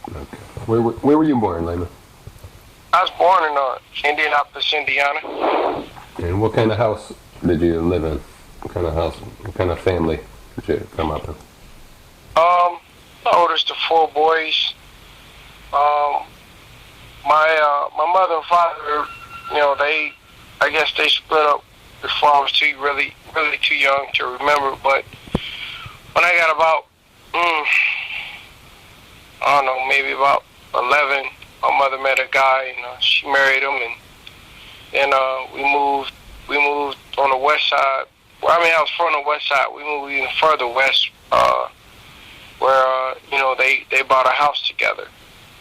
Okay. Where were you born, Lamon? I was born in Indianapolis, Indiana. And what kind of house did you live in? What kind of house? What kind of family did you come up in? Oldest of four boys. Um, my mother and father, I guess they split up before I was really too young to remember. But when I got about, I don't know, maybe about 11, my mother met a guy, and she married him, and then we moved on the west side. Well, I mean, I was from the west side. We moved even further west, where they bought a house together.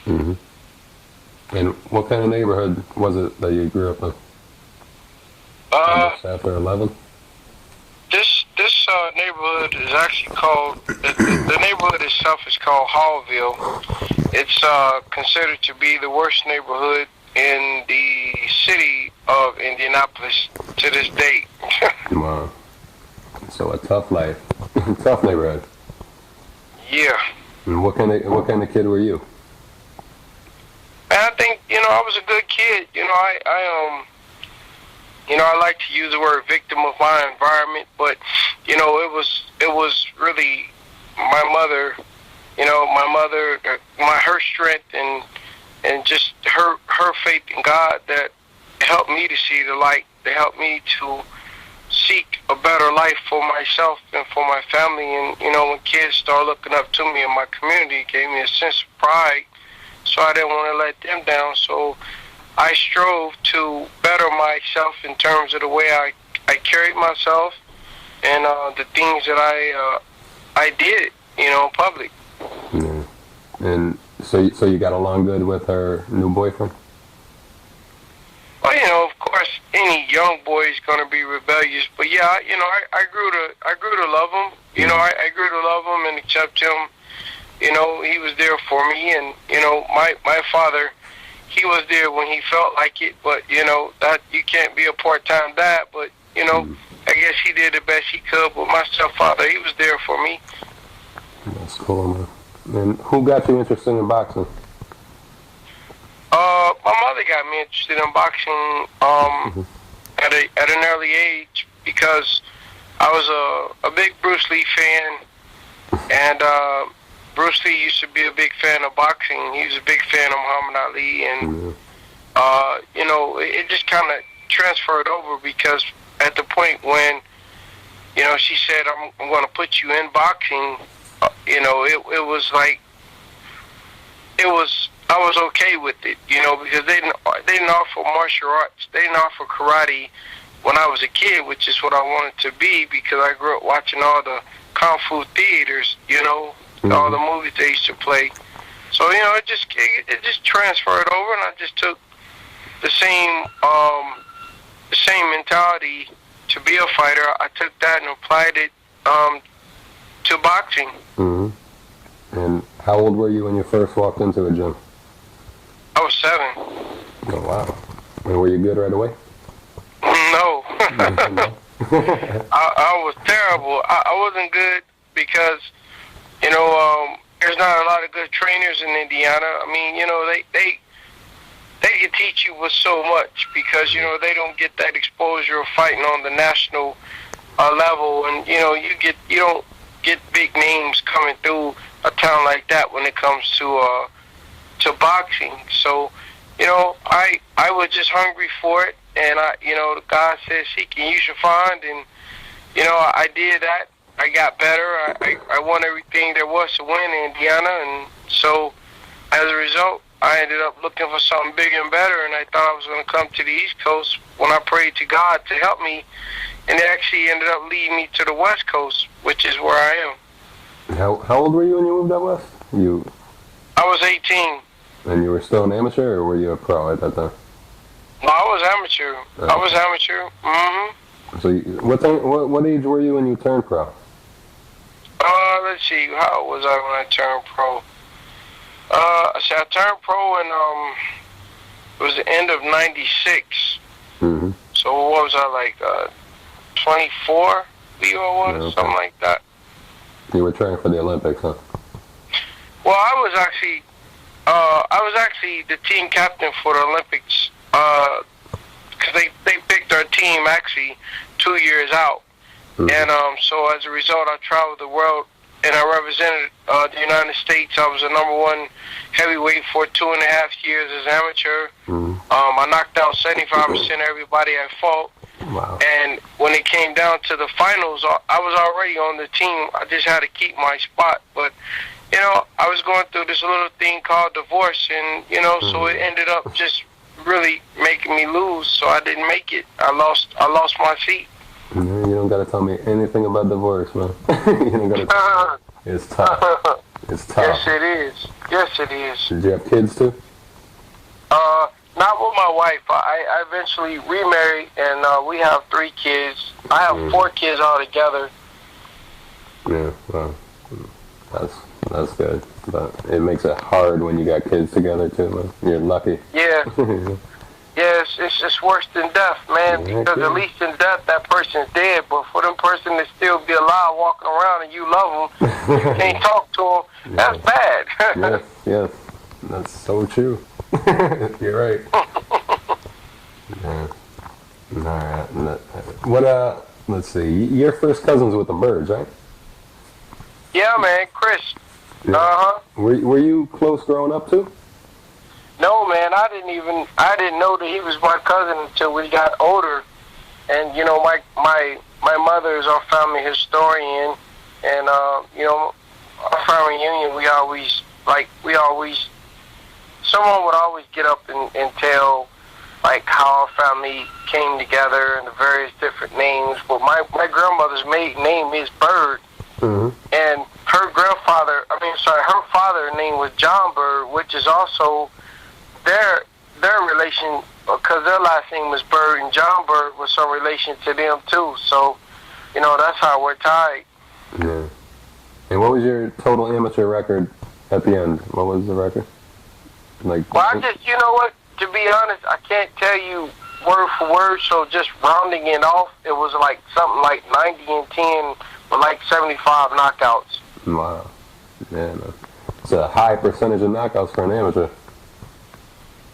Mm-hmm. And what kind of neighborhood was it that you grew up in? Uh, Almost after 11? this neighborhood is actually called the neighborhood itself is called Hallville. It's considered to be the worst neighborhood in the city of Indianapolis to this date. Wow. So a tough life. Tough neighborhood. Yeah. And what kind of kid were you? And I think I was a good kid. I like to use the word victim of my environment, but it was really my mother. Her strength and just her faith in God that helped me to see the light. That helped me to seek a better life for myself and for my family. And when kids start looking up to me in my community, it gave me a sense of pride. So I didn't want to let them down. So I strove to better myself in terms of the way I carried myself and the things that I did, in public. Yeah. And so you got along good with her new boyfriend? Well, of course, any young boy is going to be rebellious, but yeah, I grew to love him. I grew to love him and accept him. He was there for me, and my father, he was there when he felt like it. But that you can't be a part-time dad. But I guess he did the best he could. But my stepfather, he was there for me. That's cool, man. And who got you interested in boxing? My mother got me interested in boxing at an early age because I was a big Bruce Lee fan, and Bruce Lee used to be a big fan of boxing. He was a big fan of Muhammad Ali, and it just kind of transferred over because at the point when she said I'm going to put you in boxing, it was like I was okay with it, because they didn't offer martial arts, they didn't offer karate when I was a kid, which is what I wanted to be because I grew up watching all the kung fu theaters, all the movies they used to play. So it just transferred over, and I just took the same mentality to be a fighter. I took that and applied it to boxing. Mm-hmm. And how old were you when you first walked into a gym? I was 7. Oh, wow. And were you good right away? No. I was terrible. I wasn't good because, there's not a lot of good trainers in Indiana. I mean, they can teach you with so much because, they don't get that exposure of fighting on the national level. And, you don't get big names coming through a town like that when it comes to boxing. So, I was just hungry for it, and God says seek and you shall find, and I did that. I got better. I won everything there was to win in Indiana, and so as a result, I ended up looking for something bigger and better, and I thought I was going to come to the East Coast when I prayed to God to help me, and it actually ended up leading me to the West Coast, which is where I am. How old were you when you moved out west? I was 18. And you were still an amateur, or were you a pro at that time? No, I was amateur. I was amateur. Mm-hmm. So what age were you when you turned pro? Let's see. How old was I when I turned pro? I turned pro in it was the end of '96. Mm-hmm. So what was I, like 24? Leo was, Yeah, okay. something like that. You were training for the Olympics, huh? Well, I was actually I was actually the team captain for the Olympics. Because they picked our team actually 2 years out. And so as a result, I traveled the world and I represented the United States. I was the #1 heavyweight for 2.5 years as amateur. I knocked out 75% of everybody I fought. Wow. And when it came down to the finals, I was already on the team. I just had to keep my spot. But, you know, I was going through this little thing called divorce, and, you know, so it ended up just really making me lose. So I didn't make it. I lost my seat. You don't got to tell me anything about divorce, man. You don't got to. It's tough. It's tough. Yes, it is. Yes, it is. Did you have kids too? Not with my wife. I eventually remarried, and we have 3 kids. I have 4 kids altogether. Yeah, well, that's good. But it makes it hard when you got kids together too, man. You're lucky. Yeah. Yes, it's worse than death, man, because at least in death, that person's dead. But for them person to still be alive, walking around, and you love them, you can't talk to them, that's bad. Yes. That's so true. You're right. Yeah. All right. What, let's see. Your first cousin's with the Birds, right? Yeah, man, Chris. Yeah. Uh-huh. Were you close growing up too? No, man, I didn't know that he was my cousin until we got older. And, you know, my mother is our family historian. And, you know, our family reunion, someone would always get up and tell, like, how our family came together and the various different names. But my grandmother's maiden name is Bird. And her father's name was John Bird, which is also their relation, because their last name was Bird, and John Bird was some relation to them too. So, you know, that's how we're tied. Yeah. And what was your total amateur record at the end? What was the record? Like. Well, you know what? To be honest, I can't tell you word for word. So just rounding it off, it was like something like 90-10 with like 75 knockouts. Wow. Yeah, man. It's a high percentage of knockouts for an amateur.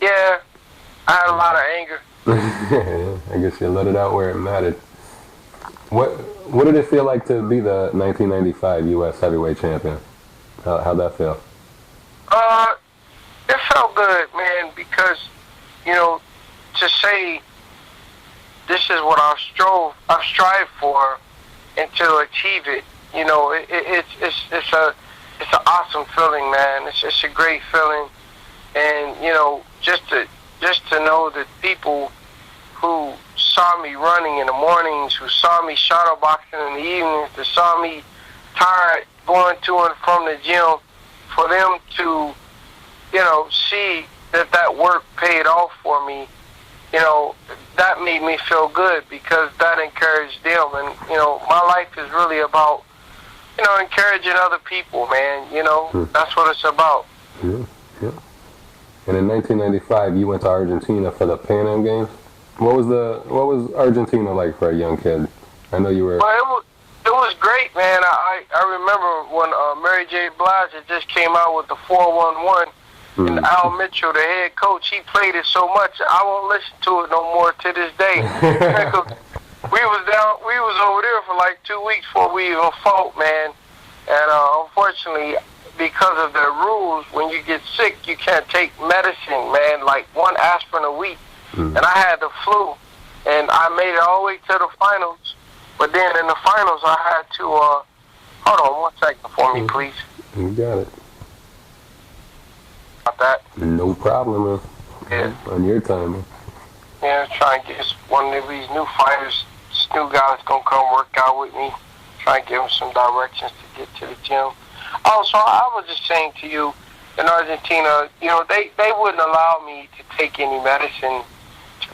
Yeah, I had a lot of anger. Yeah, I guess you let it out where it mattered. What did it feel like to be the 1995 U.S. heavyweight champion? How'd that feel? It felt good, man, because, you know, to say this is what I've strived for, and to achieve it, you know, it's an awesome feeling, man. It's a great feeling, and you know, just to know that people who saw me running in the mornings, who saw me shadowboxing in the evenings, that saw me tired going to and from the gym, for them to, you know, see that work paid off for me, you know, that made me feel good, because that encouraged them. And, you know, my life is really about, you know, encouraging other people, man. You know, that's what it's about. Yeah. And in 1995, you went to Argentina for the Pan Am Games. What was Argentina like for a young kid? I know you were. Well, it was great, man. I remember when Mary J. Blige had just came out with the 411, and Al Mitchell, the head coach, he played it so much I won't listen to it no more to this day. we was over there for like 2 weeks before we even fought, man. And unfortunately, because of the rules, when you get sick, you can't take medicine, man, like 1 aspirin a week. And I had the flu, and I made it all the way to the finals. But then in the finals, I had to, hold on 1 second for me, please. You got it. About that. No problem, man. Yeah. On your time, man. Yeah, trying to get one of these new fighters, this new guy's going to come work out with me, try and give him some directions to get to the gym. Also, I was just saying to you, in Argentina, you know, they wouldn't allow me to take any medicine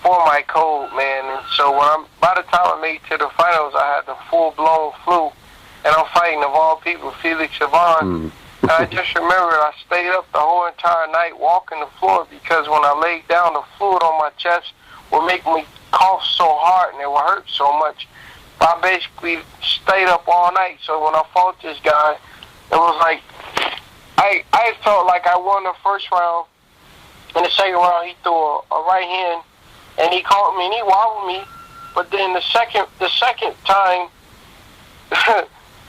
for my cold, man. And so by the time I made it to the finals, I had the full-blown flu, and I'm fighting, of all people, Felix Savon. And I just remember I stayed up the whole entire night walking the floor, because when I laid down, the fluid on my chest would make me cough so hard and it would hurt so much. I basically stayed up all night. So when I fought this guy, it was like I felt like I won the first round. In the second round, he threw a right hand, and he caught me and he wobbled me. But then the second time,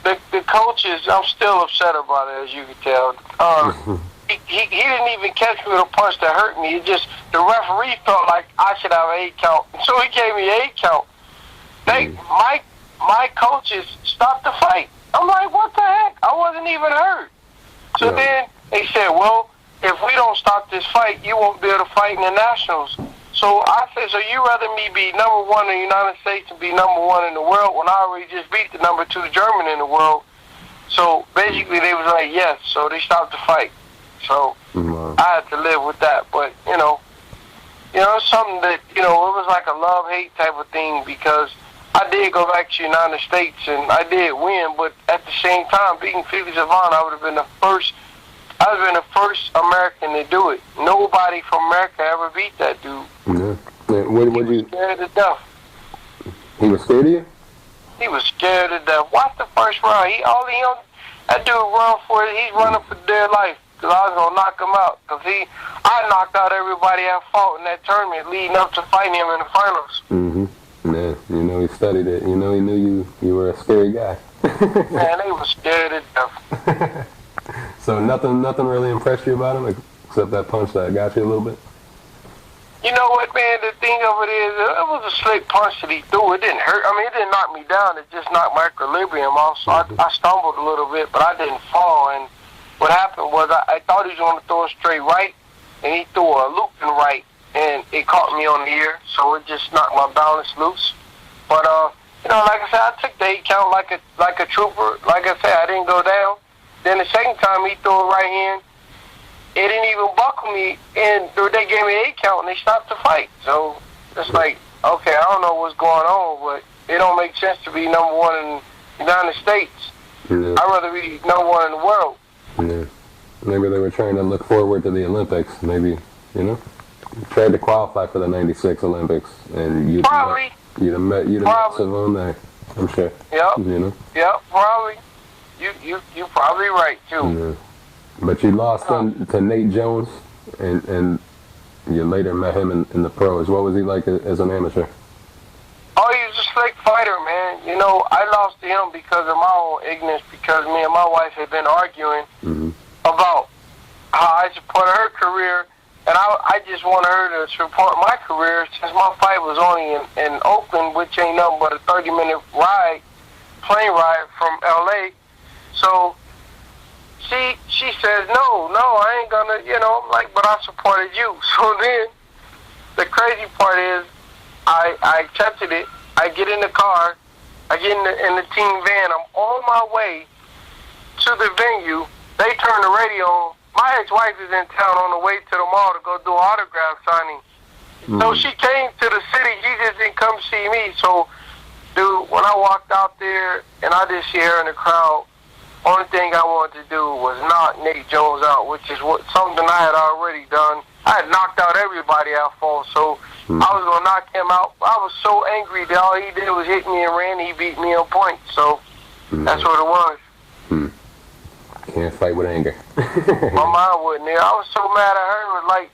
the coaches, I'm still upset about it, as you can tell. He didn't even catch me with a punch that hurt me. It just, the referee felt like I should have an 8 count, so he gave me an 8 count. My coaches stopped the fight. I'm like, what the heck? I wasn't even hurt. So then they said, well, if we don't stop this fight, you won't be able to fight in the nationals. So I said, so you rather me be number 1 in the United States and be number 1 in the world when I already just beat the number 2 German in the world? So basically they was like, yes. So they stopped the fight. So I had to live with that. But, it's something that, it was like a love-hate type of thing, because I did go back to the United States and I did win, but at the same time, beating Felix Savon, I would have been the first American to do it. Nobody from America ever beat that dude. Yeah. He was scared to death. He was scared of you? He was scared to death. Watch the first round. That dude run for it. He's running for their life, because I was going to knock him out. Because I knocked out everybody I fought in that tournament leading up to fighting him in the finals. Mm-hmm. Yeah, he studied it. He knew you were a scary guy. Man, they were scared to death. So nothing really impressed you about him, except that punch that got you a little bit? You know what, man? The thing of it is, it was a slick punch that he threw. It didn't hurt. I mean, it didn't knock me down. It just knocked my equilibrium off. So I stumbled a little bit, but I didn't fall. And what happened was I thought he was going to throw a straight right, and he threw a looping right, and it caught me on the ear. So it just knocked my balance loose. But, like I said, I took the 8 count like a trooper. Like I said, I didn't go down. Then the second time he threw a right hand, it didn't even buckle me, and they gave me an 8 count, and they stopped the fight. So it's like, okay, I don't know what's going on, but it don't make sense to be number 1 in the United States. Yeah. I'd rather be number 1 in the world. Yeah. Maybe they were trying to look forward to the Olympics. Maybe, tried to qualify for the '96 Olympics, and you'd have met Savon there, I'm sure. Yep. Yep, probably. You're probably right too. Yeah. But you lost to Nate Jones, and you later met him in the pros. What was he like as an amateur? Oh, he was a slick fighter, man. I lost to him because of my own ignorance, because me and my wife had been arguing about how I supported her career, and I just wanted her to support my career, since my fight was only in Oakland, which ain't nothing but a 30-minute plane ride from L.A., So she says, no, I ain't gonna, I'm like, but I supported you. So then the crazy part is I accepted it. I get in the car. I get in the team van. I'm on my way to the venue. They turn the radio on. My ex-wife is in town on the way to the mall to go do autograph signing. So she came to the city. She just didn't come see me. So, dude, when I walked out there and I just see her in the crowd, only thing I wanted to do was knock Nate Jones out, which is something I had already done. I had knocked out everybody I fought, so I was going to knock him out. I was so angry that all he did was hit me and ran. He beat me on points, so that's what it was. Can't fight with anger. My mind wasn't there. I was so mad at her. It was like,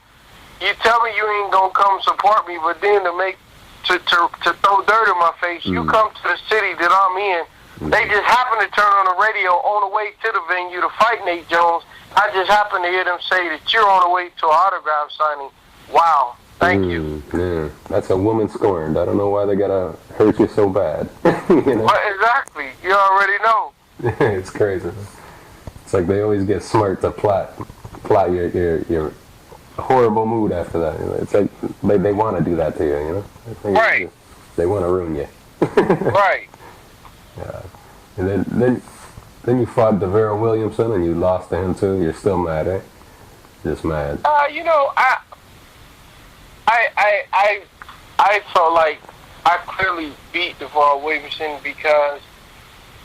you tell me you ain't going to come support me, but then to throw dirt in my face, you come to the city that I'm in. They just happened to turn on the radio on the way to the venue to fight Nate Jones. I just happened to hear them say that you're on the way to an autograph signing. Wow. Thank you. Yeah. That's a woman scorned. I don't know why they gotta hurt you so bad. Well, exactly. You already know. It's crazy. It's like they always get smart to plot your horrible mood after that. It's like they want to do that to you. Right. They want to ruin you. Right. Yeah. And then you fought DeVero Williamson and you lost to him too. You're still mad, eh? Just mad. I felt like I clearly beat DeVero Williamson, because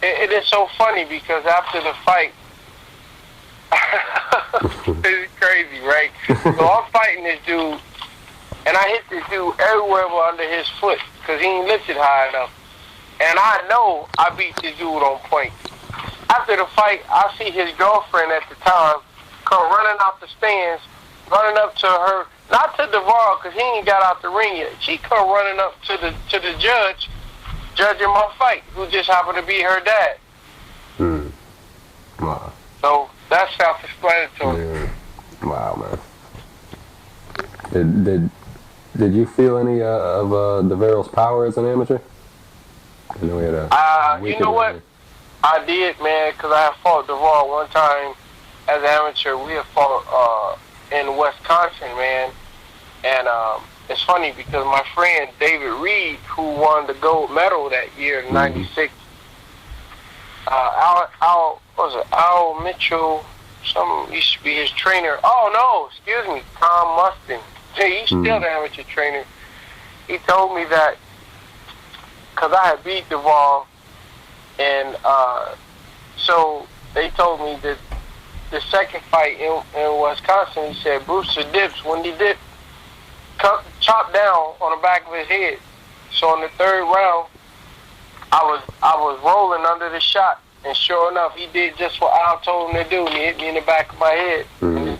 it is so funny, because after the fight, it's crazy, right? So I'm fighting this dude, and I hit this dude everywhere under his foot, because he ain't lifted high enough. And I know I beat this dude on point. After the fight, I see his girlfriend at the time, come running out the stands, running up to her, not to Duval, because he ain't got out the ring yet. She come running up to the judge, judging my fight, who just happened to be her dad. Wow. So that's self-explanatory. Yeah. Wow, man. Did you feel any of DeVero's power as an amateur? I know he had a you know what? I did, man, because I had fought Duval one time as an amateur. We had fought in Wisconsin, man. And it's funny because my friend David Reed, who won the gold medal that year in '96, Al Mitchell, some used to be his trainer. Oh, no, excuse me, Tom Mustin. Hey, he's still the amateur trainer. He told me that because I had beat Duval, and so they told me that the second fight in Wisconsin, he said Brewster dips. When he dipped, chopped down on the back of his head. So in the third round, I was rolling under the shot, and sure enough, he did just what Al told him to do, and he hit me in the back of my head, and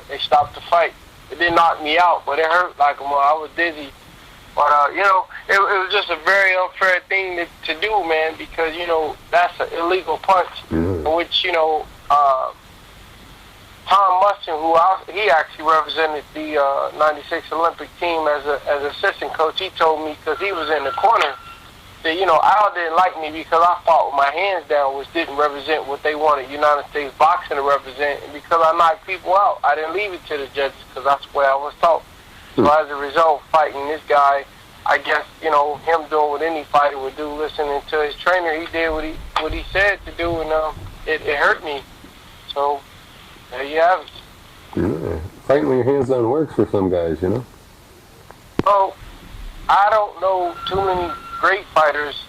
they stopped the fight. It didn't knock me out, but it hurt like a mother. I was dizzy. But, you know, it was just a very unfair thing to do, man, because, you know, that's an illegal punch, which, you know, Tom Mustin, he actually represented the '96 Olympic team as an assistant coach. He told me, because he was in the corner, that, you know, Al didn't like me because I fought with my hands down, which didn't represent what they wanted United States boxing to represent. And because I knocked people out, I didn't leave it to the judges because that's the way I was taught. So as a result, fighting this guy, I guess, you know, him doing what any fighter would do, listening to his trainer, he did what he said to do, and it hurt me. So there you have it. Yeah. Fighting with your hands down works for some guys, you know? Well, I don't know too many great fighters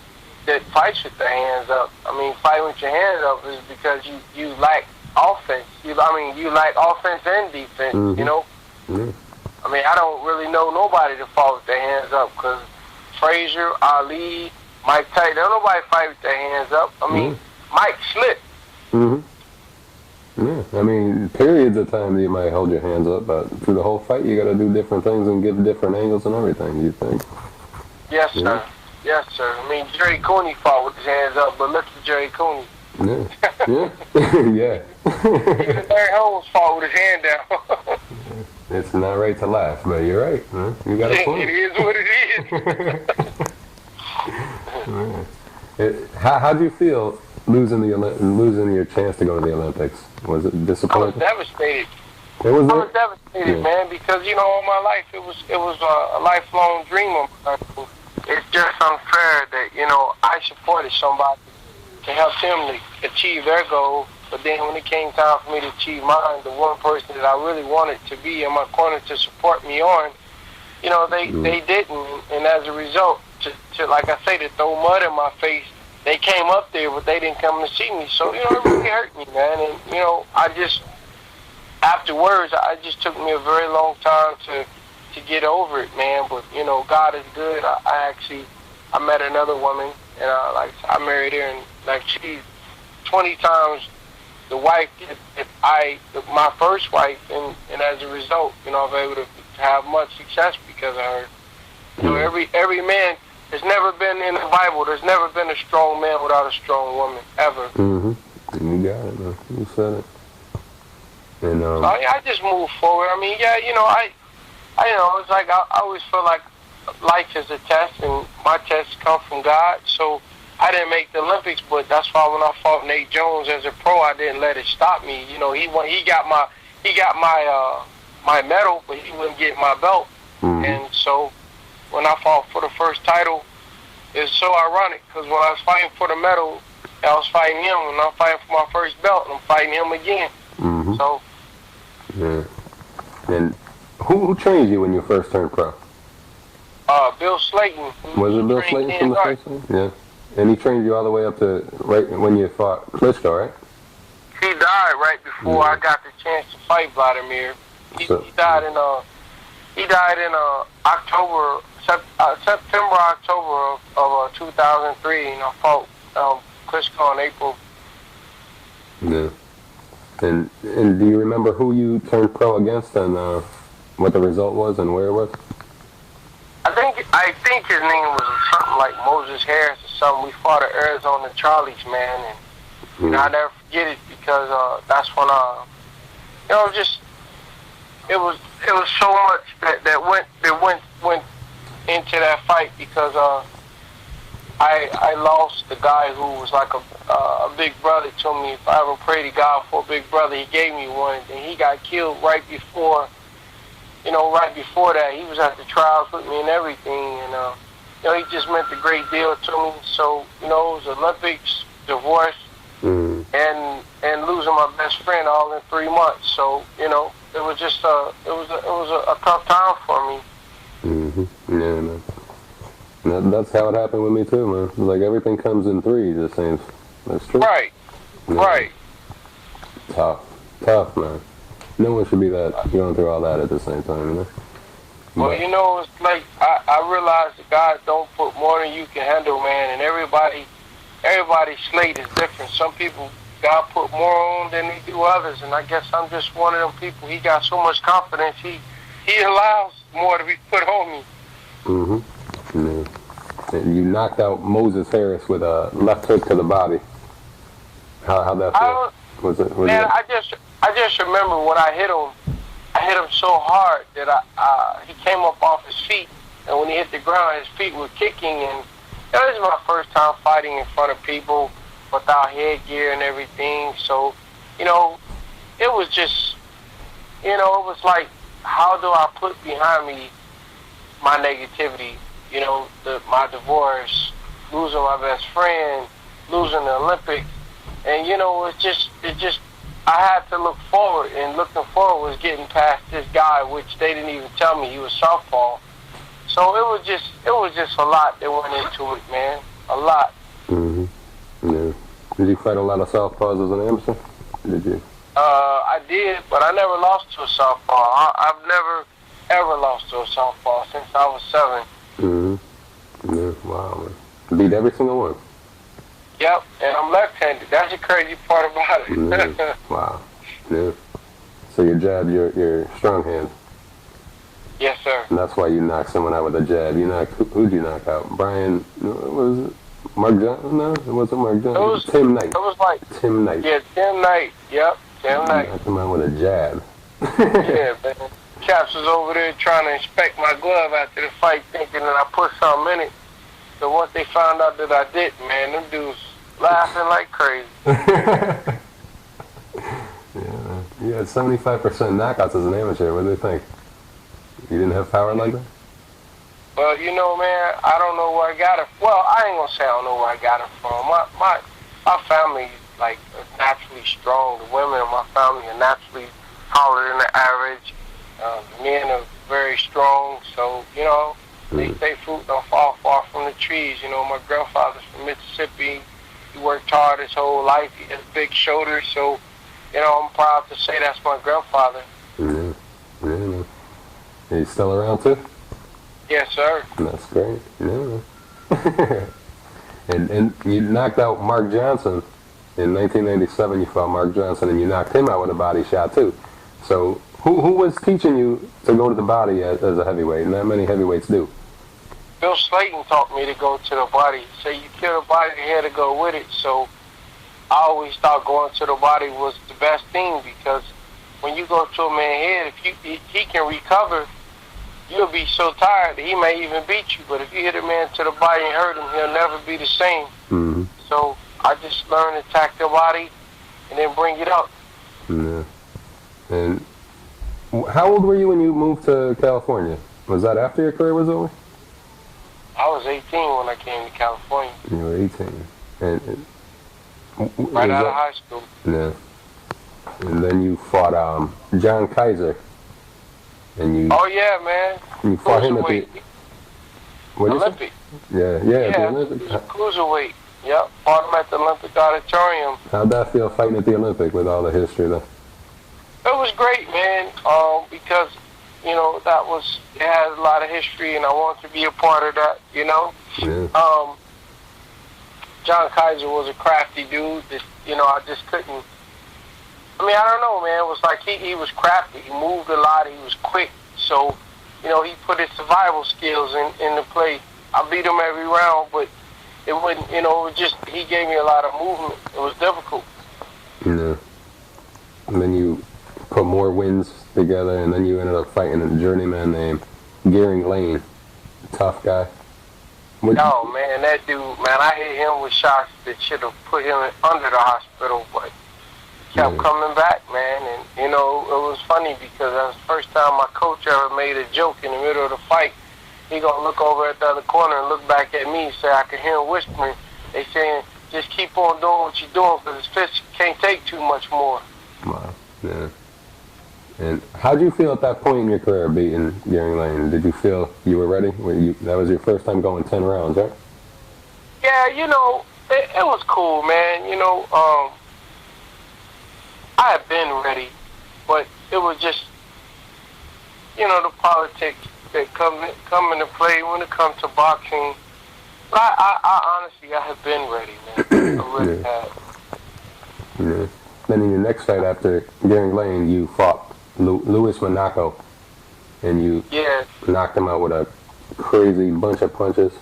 that fight with their hands up. I mean, fighting with your hands up is because you lack offense. You lack offense and defense, you know? I mean, I don't really know nobody that fought with their hands up, because Frazier, Ali, Mike Tyson, don't nobody fight with their hands up. I mean, Mike slipped. Yeah, I mean, periods of time that you might hold your hands up, but through the whole fight, you got to do different things and get different angles and everything, you think? Yes, sir. Yes, sir. I mean, Jerry Cooney fought with his hands up, but look at Jerry Cooney. Yeah. Even Larry Holmes fought with his hand down. It's not right to laugh, but you're right. Huh? You got a point. It is what it is. How'd you feel losing your chance to go to the Olympics? Was it disappointing? I was devastated. I was devastated, man, because, you know, all my life it was a lifelong dream of mine. It's just unfair that, you know, I supported somebody to help them to achieve their goal, but then when it came time for me to achieve mine, the one person that I really wanted to be in my corner to support me on, you know, they didn't, and as a result, to like I say, to throw mud in my face, they came up there, but they didn't come to see me. So, you know, it really hurt me, man. And, you know, afterwards, it just took me a very long time to get over it, man. But, you know, God is good. I met another woman, and I married her, and like she's 20 times the wife my first wife, and as a result, you know, I'm able to have much success because of her. You know, every man, there's never been in the Bible, there's never been a strong man without a strong woman, ever. You got it, man. You said it. And so I just move forward. I mean, yeah, you know, I you know, it's like I always feel like life is a test, and my tests come from God. So I didn't make the Olympics, but that's why when I fought Nate Jones as a pro, I didn't let it stop me. You know, he got my medal, but he wouldn't get my belt. And so when I fought for the first title, it's so ironic, because when I was fighting for the medal, I was fighting him, and I'm fighting for my first belt, and I'm fighting him again. So. Yeah. And who trained you when you first turned pro? Bill Slayton. Was it Bill Slayton from the first one? Yeah. And he trained you all the way up to right when you fought Klitschko, right? He died right before I got the chance to fight Vladimir. He died in September, October of 2003, and I fought Klitschko in April. Yeah. And do you remember who you turned pro against and what the result was and where it was? I think his name was something like Moses Harris or something. We fought at Arizona Charlie's, man, and I'll never forget it because that's when just it was so much that went into that fight because I lost the guy who was like a big brother to me. If I ever prayed to God for a big brother, he gave me one, and he got killed right before. Right before that, he was at the trials with me and everything, and he just meant a great deal to me. So, it was Olympics, divorce, and losing my best friend all in 3 months. So, it was just it was a tough time for me. Yeah, man. That's how it happened with me too, man. It's like everything comes in threes, it seems. That's true. Right. Yeah. Right. Tough, man. No one should be going through all that at the same time, you know? Well, it's like I realize that God don't put more than you can handle, man, and everybody's slate is different. Some people God put more on than they do others, and I guess I'm just one of them people. He got so much confidence, he allows more to be put on me. Yeah. And you knocked out Moses Harris with a left hook to the body. How'd that feel? I just remember when I hit him so hard that he came up off his feet, and when he hit the ground, his feet were kicking, and that was my first time fighting in front of people without headgear and everything. So, it was just, it was like, how do I put behind me my negativity? My divorce, losing my best friend, losing the Olympics, and it just. I had to look forward, and looking forward was getting past this guy, which they didn't even tell me he was southpaw. So it was just a lot that went into it, man. A lot. Yeah. Did you fight a lot of southpaws as an amateur? Did you? I did, but I never lost to a southpaw. I've never ever lost to a southpaw since I was 7. Yeah. Wow, man. Beat every single one. Yep, and I'm left-handed. That's the crazy part about it. Yeah. Wow. Yeah. So your jab, your strong hand. Yes, sir. And that's why you knocked someone out with a jab. Who'd you knock out? Brian, what was it? Mark Johnson? No, it wasn't Mark Johnson. It was Tim Knight. It was like Tim Knight. Yeah, Tim Knight. Yep, Tim Knight. Knocked him out with a jab. Yeah, man. Chaps was over there trying to inspect my glove after the fight, thinking that I put something in it. So once they found out that I didn't, man, them dudes laughing like crazy. Yeah, you had 75% knockouts as an amateur. What do they think? You didn't have power like that? Well, man, I don't know where I got it. Well, I ain't gonna say I don't know where I got it from. My family is naturally strong. The women in my family are naturally taller than the average. The men are very strong, so they say fruit don't fall far from the trees. My grandfather's from Mississippi. He worked hard his whole life. He has big shoulders, so I'm proud to say that's my grandfather. Yeah. He's still around too? Yes, sir. That's great. Yeah. and you knocked out Mark Johnson in 1997. You fought Mark Johnson, and you knocked him out with a body shot too. So who was teaching you to go to the body as a heavyweight? Not many heavyweights do. Bill Slayton taught me to go to the body. He said you kill the body, the head to go with it. So I always thought going to the body was the best thing, because when you go to a man's head, if he can recover, you'll be so tired that he may even beat you. But if you hit a man to the body and hurt him, he'll never be the same. So I just learned to attack the body and then bring it up. Yeah. And how old were you when you moved to California? Was that after your career was over? I was 18 when I came to California. You were 18. And right out of high school. Yeah. And then you fought John Kaiser. And you. Oh yeah, man. You fought him at the Olympic. Yeah, at the Olympic. Cruiserweight. Yep. Fought him at the Olympic Auditorium. How'd that feel, fighting at the Olympic with all the history there? It was great, man. Because it has a lot of history, and I wanted to be a part of that. Yeah. John Kaiser was a crafty dude that I just couldn't I mean, I don't know, man. It was like he was crafty. He moved a lot. He was quick. So, you know, he put his survival skills into play. I beat him every round, but it wouldn't, you know, it was just, he gave me a lot of movement. It was difficult. Yeah. And then you put more wins together, and then you ended up fighting a journeyman named Gearing Lane. Tough guy. Oh, man, that dude, man, I hit him with shots that should have put him under the hospital, but he kept coming back, man. And, you know, it was funny because that was the first time my coach ever made a joke in the middle of the fight. He gonna look over at the other corner and look back at me and say, I can hear him whispering. They saying, just keep on doing what you're doing because his fist can't take too much more. Wow. Yeah. And how'd you feel at that point in your career beating Gearing Lane? Did you feel you were ready? That was your first time going 10 rounds, right? Yeah, you know, it was cool, man. You know, I had been ready, but it was just, you know, the politics that come into play when it comes to boxing. But I honestly, I have been ready, man. I really have. Yeah. Then in your next fight after Gearing Lane, you fought Louis Monaco, and you knocked him out with a crazy bunch of punches.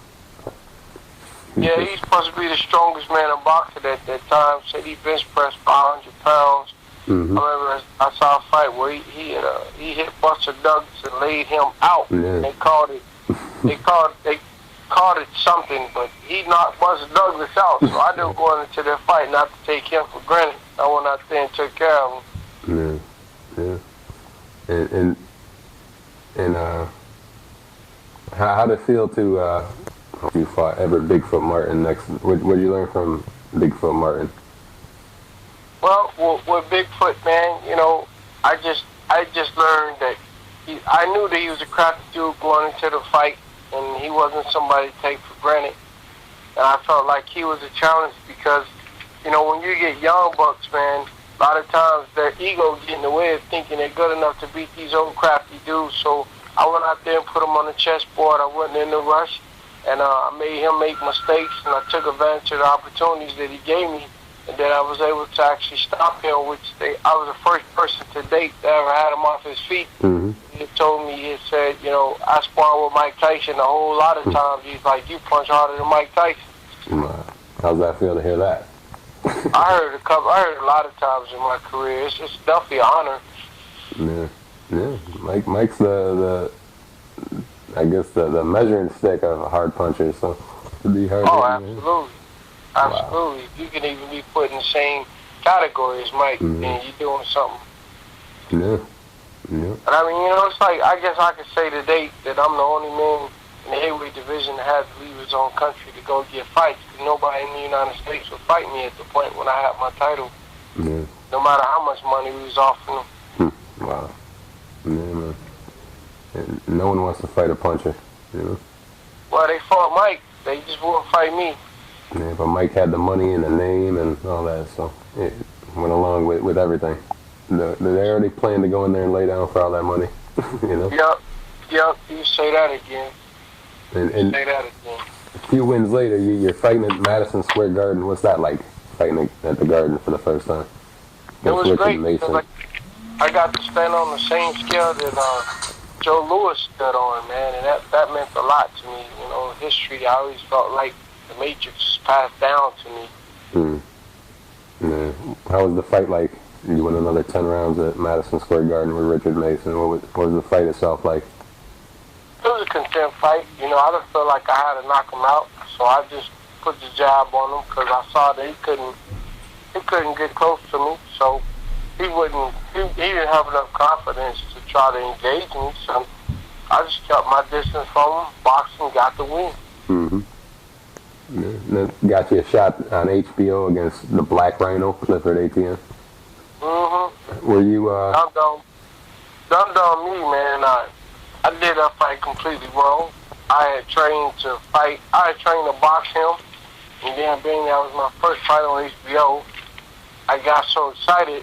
Yeah, he's supposed to be the strongest man in boxing at that time. Said he bench pressed 500 pounds. Mm-hmm. I remember I saw a fight where he hit Buster Douglas and laid him out. Yeah. They called it something, but he knocked Buster Douglas out. So I knew going into that fight not to take him for granted. I went out there and took care of him. Yeah, yeah. And how did it feel to you fought Everett Bigfoot Martin next? What did you learn from Bigfoot Martin? Well, with Bigfoot, man, you know, I just learned that I knew that he was a crafty dude going into the fight, and he wasn't somebody to take for granted. And I felt like he was a challenge because, you know, when you get young bucks, man, a lot of times their ego get in the way of thinking they're good enough to beat these old crafty dudes. So I went out there and put him on the chessboard. I wasn't in the rush, and I made him make mistakes, and I took advantage of the opportunities that he gave me, and then I was able to actually stop him, I was the first person to date that ever had him off his feet. Mm-hmm. He told me, he said, you know, I sparred with Mike Tyson a whole lot of times. He's like, you punch harder than Mike Tyson. How's that feel to hear that? I heard a lot of times in my career. It's definitely an honor. Yeah. Mike's the I guess the measuring stick of hard punchers. So it'd be hard. Oh, absolutely, absolutely. Wow. You can even be put in the same category as Mike, and you're doing something. Yeah. And I mean, you know, it's like I guess I could say to date that I'm the only man in the heavyweight division that had to leave his own country to go get fights. Nobody in the United States would fight me at the point when I had my title. Yeah. No matter how much money we was offering them. Wow. Yeah, man. And no one wants to fight a puncher, you know? Well, they fought Mike. They just wouldn't fight me. Yeah, but Mike had the money and the name and all that, so it went along with everything. They already planned to go in there and lay down for all that money, you know? Yep. You say that again. And say that again. A few wins later, you're fighting at Madison Square Garden. What's that like, fighting at the Garden for the first time? It was great. Because I got to stand on the same scale that Joe Louis stood on, man, and that meant a lot to me. You know, history, I always felt like the Matrix was passed down to me. Yeah. How was the fight like? You went another 10 rounds at Madison Square Garden with Richard Mason. What was the fight itself like? It was a content fight. You know, I just felt like I had to knock him out, so I just put the jab on him because I saw that he couldn't get close to me, so he didn't have enough confidence to try to engage me, so I just kept my distance from him, boxed and got the win. Mm-hmm. Yeah. That got you a shot on HBO against the Black Rhino, Clifford ATM. Mm-hmm. Were you, Dumb me, man. I did that fight completely wrong. I had trained to fight. I had trained to box him, and then being that was my first fight on HBO, I got so excited,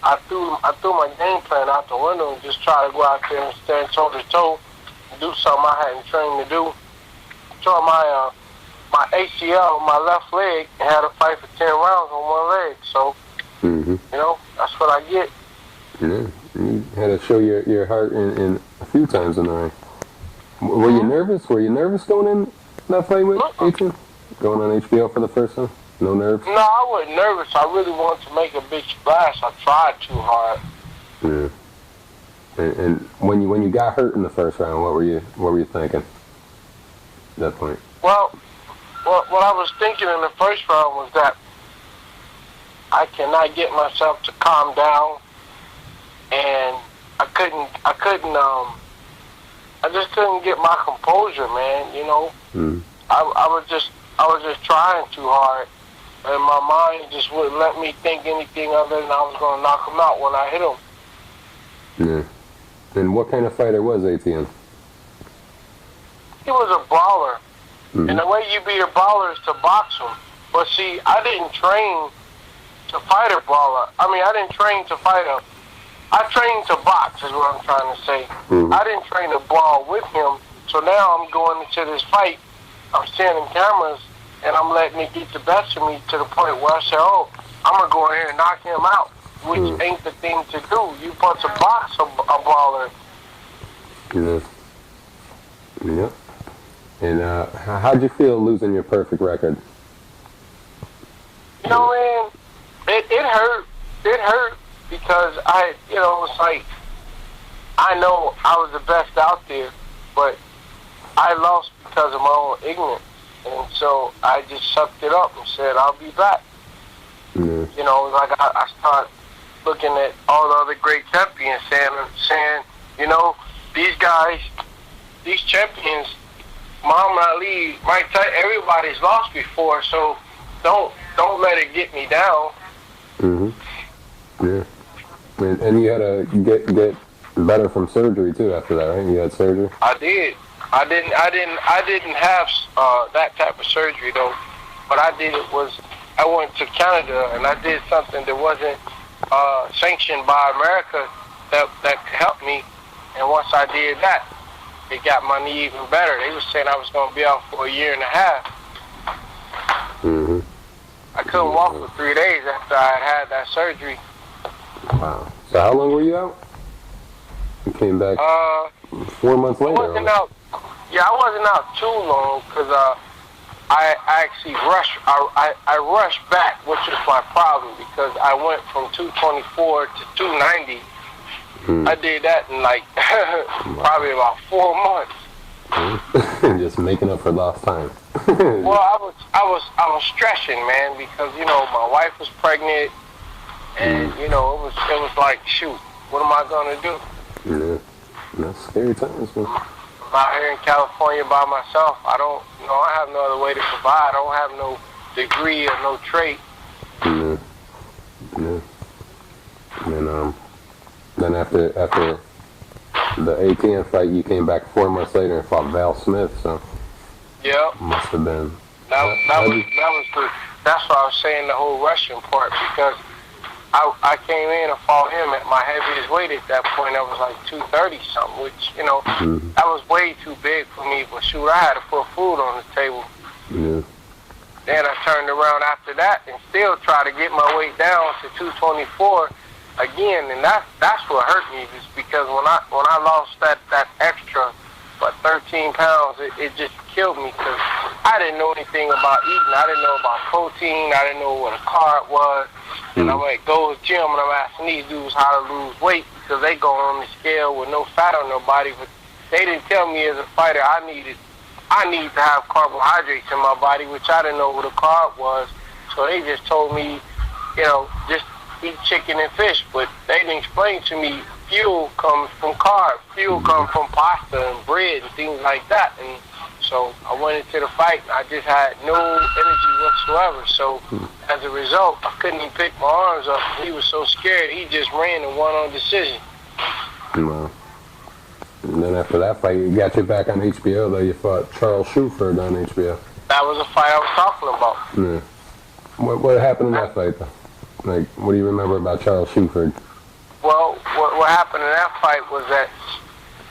I threw my game plan out the window and just tried to go out there and stand toe to toe and do something I hadn't trained to do. Tore my ACL, my left leg, and had to fight for 10 rounds on one leg. So Mm-hmm. You know, that's what I get. Yeah. You had to show your heart in a few times in the ring. Were you nervous? Were you nervous going in that fight with 18? Going on HBO for the first time? No nerves? No, I wasn't nervous. I really wanted to make a big splash. I tried too hard. Yeah. And when you got hurt in the first round, what were you thinking at that point? Well, what I was thinking in the first round was that I cannot get myself to calm down, and I just couldn't get my composure, man. You know, I was just trying too hard, and my mind just wouldn't let me think anything other than I was going to knock him out when I hit him. Yeah. And what kind of fighter was ATN? He was a brawler. And the way you beat a brawler is to box him. But see, I didn't train to fight a brawler. I mean, I didn't train to fight him. I trained to box is what I'm trying to say. I didn't train to brawl with him. So now I'm going into this fight. I'm standing cameras, and I'm letting it get the best of me to the point where I say, oh, I'm going to go in here and knock him out, which ain't the thing to do. You're supposed to box a brawler. Yeah. Yeah. And how'd you feel losing your perfect record? You know, man, it hurt. It hurt because it's like, I know I was the best out there, but I lost because of my own ignorance. And so I just sucked it up and said, I'll be back. You know, like I started looking at all the other great champions saying, you know, these guys, these champions, Muhammad Ali, Mike Tyson, everybody's lost before, so don't let it get me down. Yeah. And you had to get better from surgery too after that, right? You had surgery? I did. I didn't have that type of surgery though. What I did was I went to Canada and I did something that wasn't sanctioned by America that helped me. And once I did that, it got my knee even better. They were saying I was going to be out for a year and a half. I couldn't walk for 3 days after I had that surgery. Wow. So how long were you out? You came back 4 months later. I wasn't out too long because I actually rushed. I rushed back, which was my problem because I went from 224 to 290. I did that in like probably about 4 months. Just making up for lost time. Well, I was stressing, man, because my wife was pregnant, and it was like, shoot, what am I gonna do? Yeah, that's scary times, man. I'm out here in California by myself. I have no other way to provide. I don't have no degree or no trait. Yeah. And then after the ATN fight, you came back 4 months later and fought Val Smith. So yeah, must have been. That's why I was saying the whole Russian part, because I came in and fought him at my heaviest weight at that point. I was like 230 something, which that was way too big for me. But shoot, I had to put food on the table. Yeah. Then I turned around after that and still tried to get my weight down to 224 again, and that's what hurt me, is because when I lost that extra 13 pounds, it just killed me, because I didn't know anything about eating. I didn't know about protein. I didn't know what a carb was. And I'm like, go to the gym, and I'm asking these dudes how to lose weight, because they go on the scale with no fat on their body. But they didn't tell me as a fighter I need to have carbohydrates in my body, which I didn't know what a carb was. So they just told me, just eat chicken and fish. But they didn't explain to me fuel comes from carbs. Fuel comes from pasta and bread and things like that. And so I went into the fight, and I just had no energy whatsoever. So as a result, I couldn't even pick my arms up. He was so scared, he just ran and won on decision. Wow. And then after that fight, you got you back on HBO, though. You fought Charles Schuford on HBO. That was a fight I was talking about. Yeah. What happened in that fight, though? Like, what do you remember about Charles Schuford? Well, what happened in that fight was that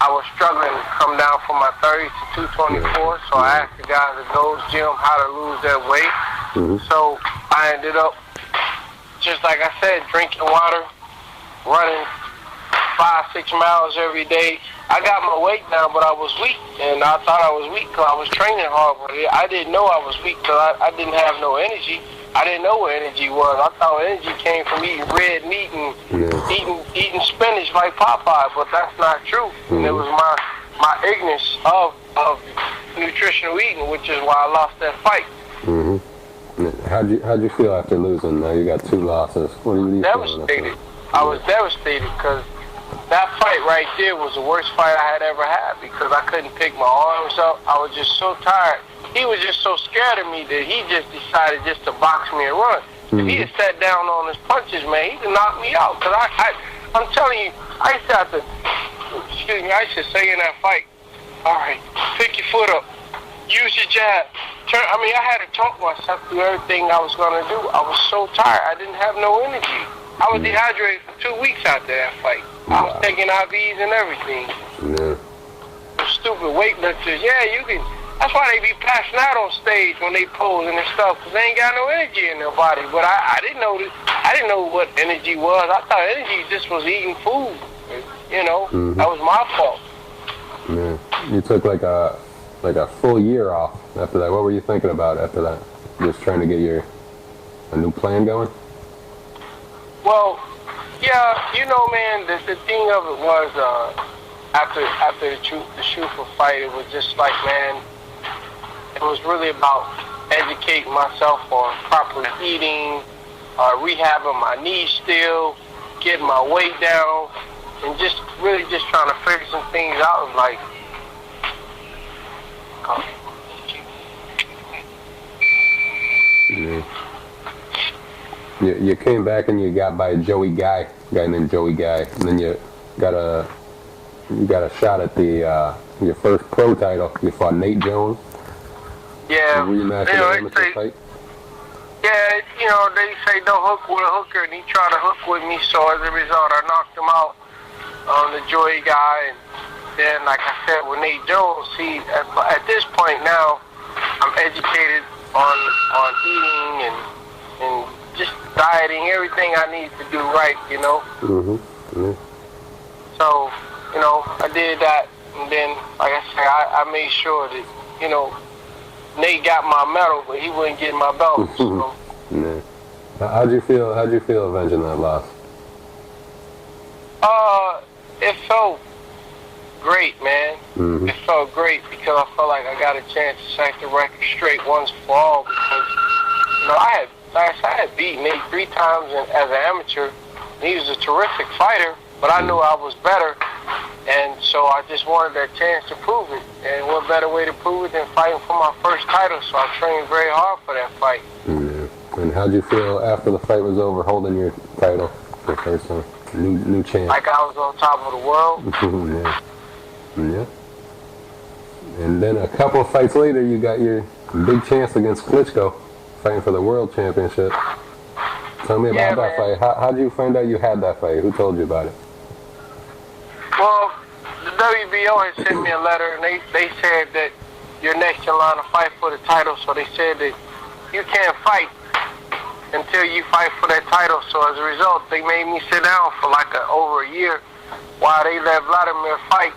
I was struggling to come down from my 30 to 224, so I asked the guys at Gold's Gym how to lose that weight. So I ended up just like I said, drinking water, running 5-6 miles every day. I got my weight down, but I was weak, and I thought I was weak because I was training hard. But I didn't know I was weak because I didn't have no energy. I didn't know what energy was. I thought energy came from eating red meat and eating spinach like Popeye, but that's not true. And it was my ignorance of nutritional eating, which is why I lost that fight. How'd you feel after losing? Now you got 2 losses. What are you Devastated. I was devastated because that fight right there was the worst fight I had ever had because I couldn't pick my arms up. I was just so tired. He was just so scared of me that he just decided just to box me and run. If he had sat down on his punches, man, he'd have knocked me out. Because I'm telling you, I used to have to, I used to say in that fight, all right, pick your foot up, use your jab. I had to talk myself through everything I was going to do. I was so tired. I didn't have no energy. I was dehydrated for 2 weeks after that fight. I was taking IVs and everything. Stupid weightlifters. Yeah, you can. That's why they be passing out on stage when they posing and stuff, because they ain't got no energy in their body. But I didn't know this. I didn't know what energy was. I thought energy just was eating food. You know, that was my fault. You took like a full year off after that. What were you thinking about after that? Just trying to get a new plan going? Well, yeah, you know, man, the thing of it was, after the Schufer fight, it was just like, man, it was really about educating myself on proper eating, rehabbing my knees still, getting my weight down, and just really just trying to figure some things out in life. You came back and you got by a guy named Joey Guy, and then you got a shot at your first pro title. You fought Nate Jones. Yeah, rematch amateur fight. Yeah, you know, they say don't hook with a hooker, and he tried to hook with me, so as a result, I knocked him out on the Joey Guy, and then, like I said, with Nate Jones, at this point now, I'm educated on eating and just dieting, everything I need to do right, you know. So, you know, I did that, and then, like I said, I made sure that, you know, Nate got my medal, but he wouldn't get my belt. So. How'd you feel avenging that loss? It felt great, man. It felt great because I felt like I got a chance to set the record straight once for all. Because, you know, I had beaten Nate 3 times as an amateur. He was a terrific fighter, but I knew I was better. And so I just wanted that chance to prove it. And what better way to prove it than fighting for my first title? So I trained very hard for that fight. And how'd you feel after the fight was over, holding your title for the first time? New chance. Like I was on top of the world. Yeah. And then a couple of fights later, you got your big chance against Klitschko, fighting for the world championship. Tell me about that fight. How'd you find out you had that fight? Who told you about it? Well, the WBO had sent me a letter, and they said that you're next in line to fight for the title. So they said that you can't fight until you fight for that title. So as a result, they made me sit down for like over a year while they let Vladimir fight.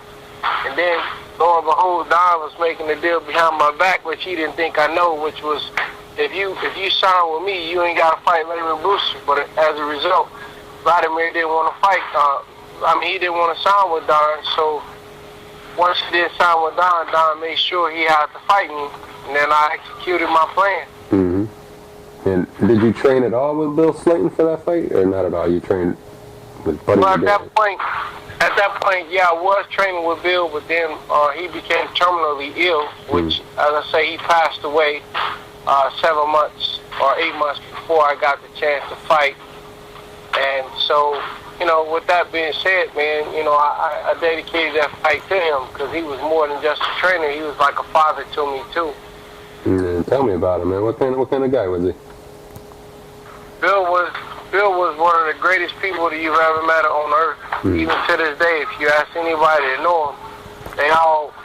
And then, lo and behold, Don was making the deal behind my back, which he didn't think I know, which was, if you sign with me, you ain't got to fight Lamon Brewster. But as a result, Vladimir didn't want to fight. He didn't want to sign with Don. So once he didn't sign with Don, Don made sure he had to fight me, and then I executed my plan. And did you train at all with Bill Slayton for that fight, or not at all? You trained with Buddy? Well, at that point, yeah, I was training with Bill, but then he became terminally ill, which, as I say, he passed away 7 months or 8 months before I got the chance to fight. And so, you know, with that being said, man, you know, I dedicated that fight to him because he was more than just a trainer. He was like a father to me, too. Tell me about him, man. What kind of guy was he? Bill was one of the greatest people that you've ever met on earth. Even to this day, if you ask anybody to know him,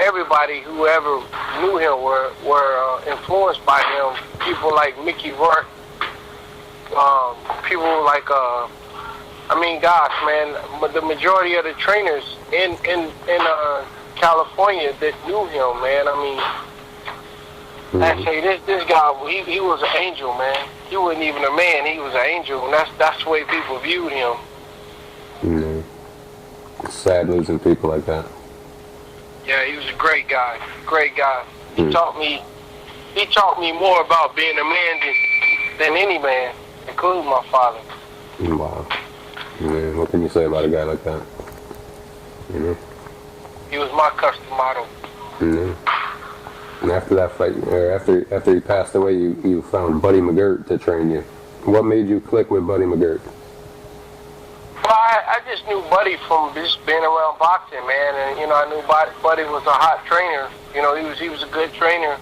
everybody who ever knew him were influenced by him. People like Mickey Rourke, people like, gosh, man, but the majority of the trainers in California that knew him, man. I mean, actually, this guy, he was an angel, man. He wasn't even a man; he was an angel, and that's the way people viewed him. It's sad losing people like that. Yeah, he was a great guy. Great guy. He taught me more about being a man than any man, including my father. Wow. Yeah, what can you say about a guy like that? You know? He was my custom model. And after that fight, or after he passed away, you found Buddy McGirt to train you. What made you click with Buddy McGirt? Well, I just knew Buddy from just being around boxing, man, and I knew Buddy was a hot trainer. He was a good trainer.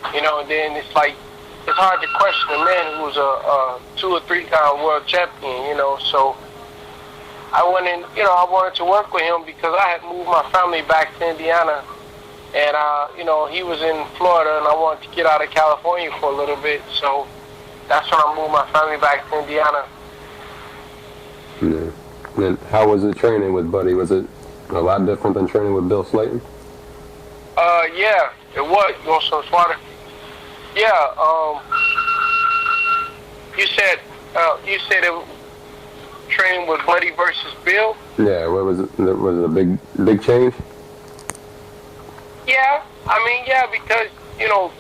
And then it's like it's hard to question a man who was a 2 or 3 time world champion. So I went in. I wanted to work with him because I had moved my family back to Indiana, and he was in Florida, and I wanted to get out of California for a little bit. So that's when I moved my family back to Indiana. Yeah. And how was the training with Buddy? Was it a lot different than training with Bill Slayton? Yeah, it was. You want some water? Yeah. You said it training with Buddy versus Bill. Yeah. What was it? Was it a big change? Yeah. Yeah, because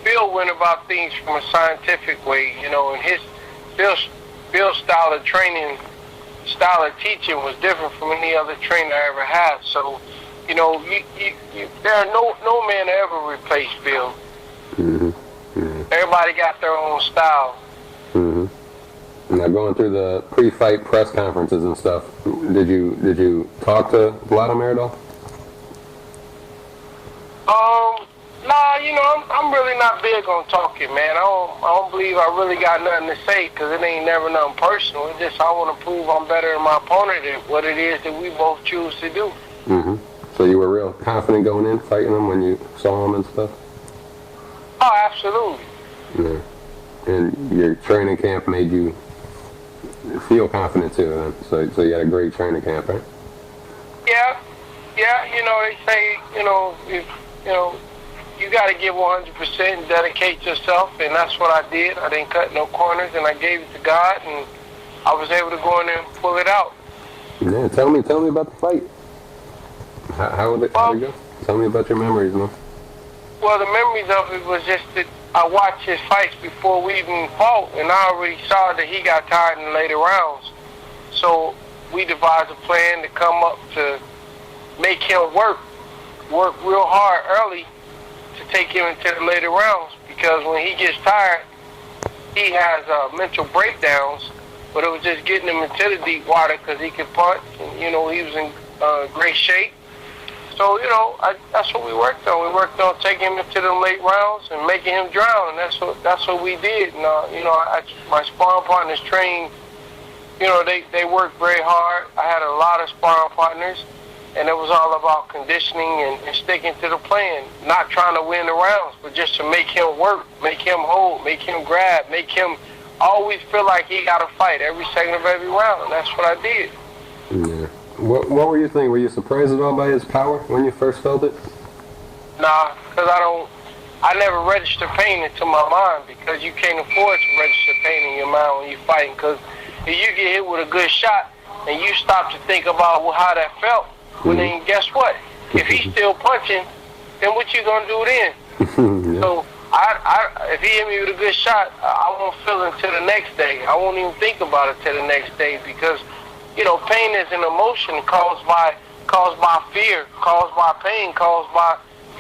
Bill went about things from a scientific way. And his Bill's style of training. Style of teaching was different from any other trainer I ever had. So, there are no man ever replaced Bill. Everybody got their own style. Now, going through the pre-fight press conferences and stuff, did you talk to Vladimir at all? Nah, I'm really not big on talking, man. I don't believe I really got nothing to say because it ain't never nothing personal. It's just I want to prove I'm better than my opponent at what it is that we both choose to do. So you were real confident going in, fighting him when you saw him and stuff? Oh, absolutely. Yeah. And your training camp made you feel confident too, then. So you had a great training camp, right? Yeah. They say, you got to give 100% and dedicate yourself, and that's what I did. I didn't cut no corners, and I gave it to God, and I was able to go in there and pull it out. Yeah, tell me about the fight. How did it go? Tell me about your memories, man. Well, the memories of it was just that I watched his fights before we even fought, and I already saw that he got tired in the later rounds. So we devised a plan to come up to make him work real hard early to take him into the later rounds, because when he gets tired, he has mental breakdowns, but it was just getting him into the deep water because he could punch, and, he was in great shape. So, that's what we worked on. We worked on taking him into the late rounds and making him drown, and that's what we did. And, my sparring partners trained, they worked very hard. I had a lot of sparring partners, and it was all about conditioning and sticking to the plan, not trying to win the rounds, but just to make him work, make him hold, make him grab, make him always feel like he got to fight every second of every round, and that's what I did. Yeah. What were you thinking? Were you surprised at all by his power when you first felt it? Nah, because I never register pain into my mind, because you can't afford to register pain in your mind when you're fighting, because if you get hit with a good shot and you stop to think about how that felt, well, then guess what? If he's still punching, then what you gonna do then? Yeah. So if he hit me with a good shot, I won't feel it until the next day. I won't even think about it till the next day, because pain is an emotion caused by fear, caused by pain, caused by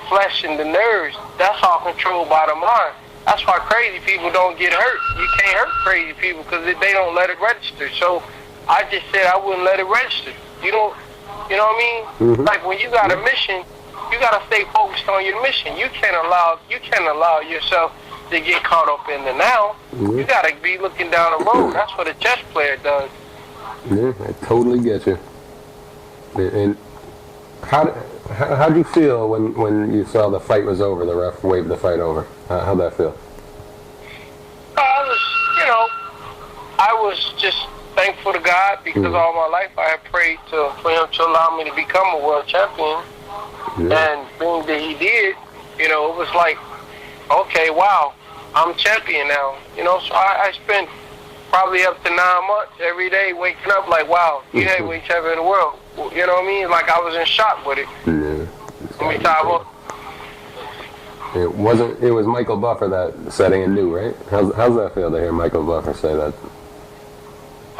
flesh and the nerves. That's all controlled by the mind. That's why crazy people don't get hurt. You can't hurt crazy people because they don't let it register. So I just said I wouldn't let it register. You know what I mean? Like when you got a mission, you got to stay focused on your mission. You can't allow yourself to get caught up in the now. You got to be looking down the road. That's what a chess player does. Yeah, I totally get you. And how'd you feel when you saw the fight was over, the ref waved the fight over? How'd that feel? I was just thankful to God because all my life I had prayed for Him to allow me to become a world champion. And being that He did, you know, it was like, okay, wow, I'm champion now. You know, so I spent probably up to 9 months every day waking up like, wow, you heavyweight champion of the world. You know what I mean? Like I was in shock with it. It wasn't. It was Michael Buffer that said he knew, right? How's that feel to hear Michael Buffer say that?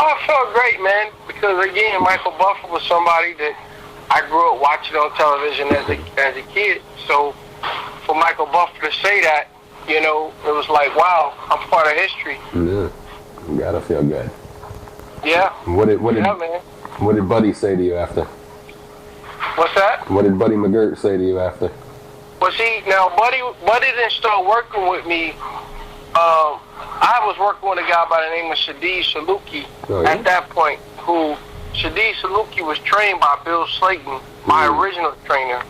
Oh, it felt great, man. Because again, Michael Buffer was somebody that I grew up watching on television as a kid. So for Michael Buffer to say that, you know, it was like, wow, I'm part of history. Yeah, you gotta feel good. Yeah. What did man. What did Buddy say to you after? What's that? What did Buddy McGirt say to you after? Well, see, now Buddy didn't start working with me. I was working with a guy by the name of Shadid Saluki at that point, who Shadid Saluki was trained by Bill Slayton, my original trainer.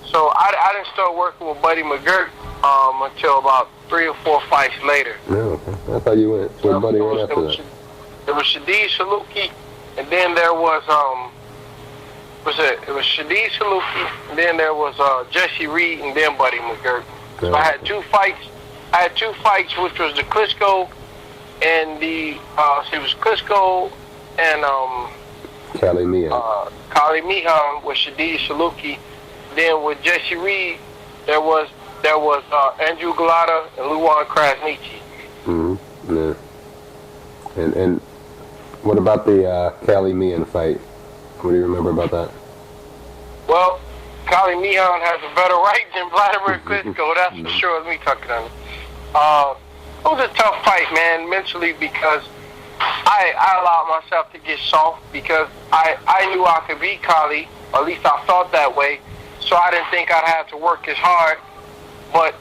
So I didn't start working with Buddy McGirt until about 3 or 4 fights later. No, okay. I thought you went with Buddy right after that. There was Shadid Saluki, and then there was it was Shadid Saluki, and then there was Jesse Reed, and then Buddy McGirt. So I had 2 fights. I had 2 fights, which was the Klitschko and it was Klitschko and Kali Mihan. Kali Mihan with Shadid Saluki. Then with Jesse Reed, there was Andrew Galata and Luan Krasniqi. Yeah. And what about the Kali Mihan fight? What do you remember about that? Well, Kali Mihan has a better right than Vladimir Klitschko, that's for sure. Let me talk to them. It was a tough fight, man, mentally, because I allowed myself to get soft because I knew I could beat Kali, or at least I thought that way, so I didn't think I'd have to work as hard. But,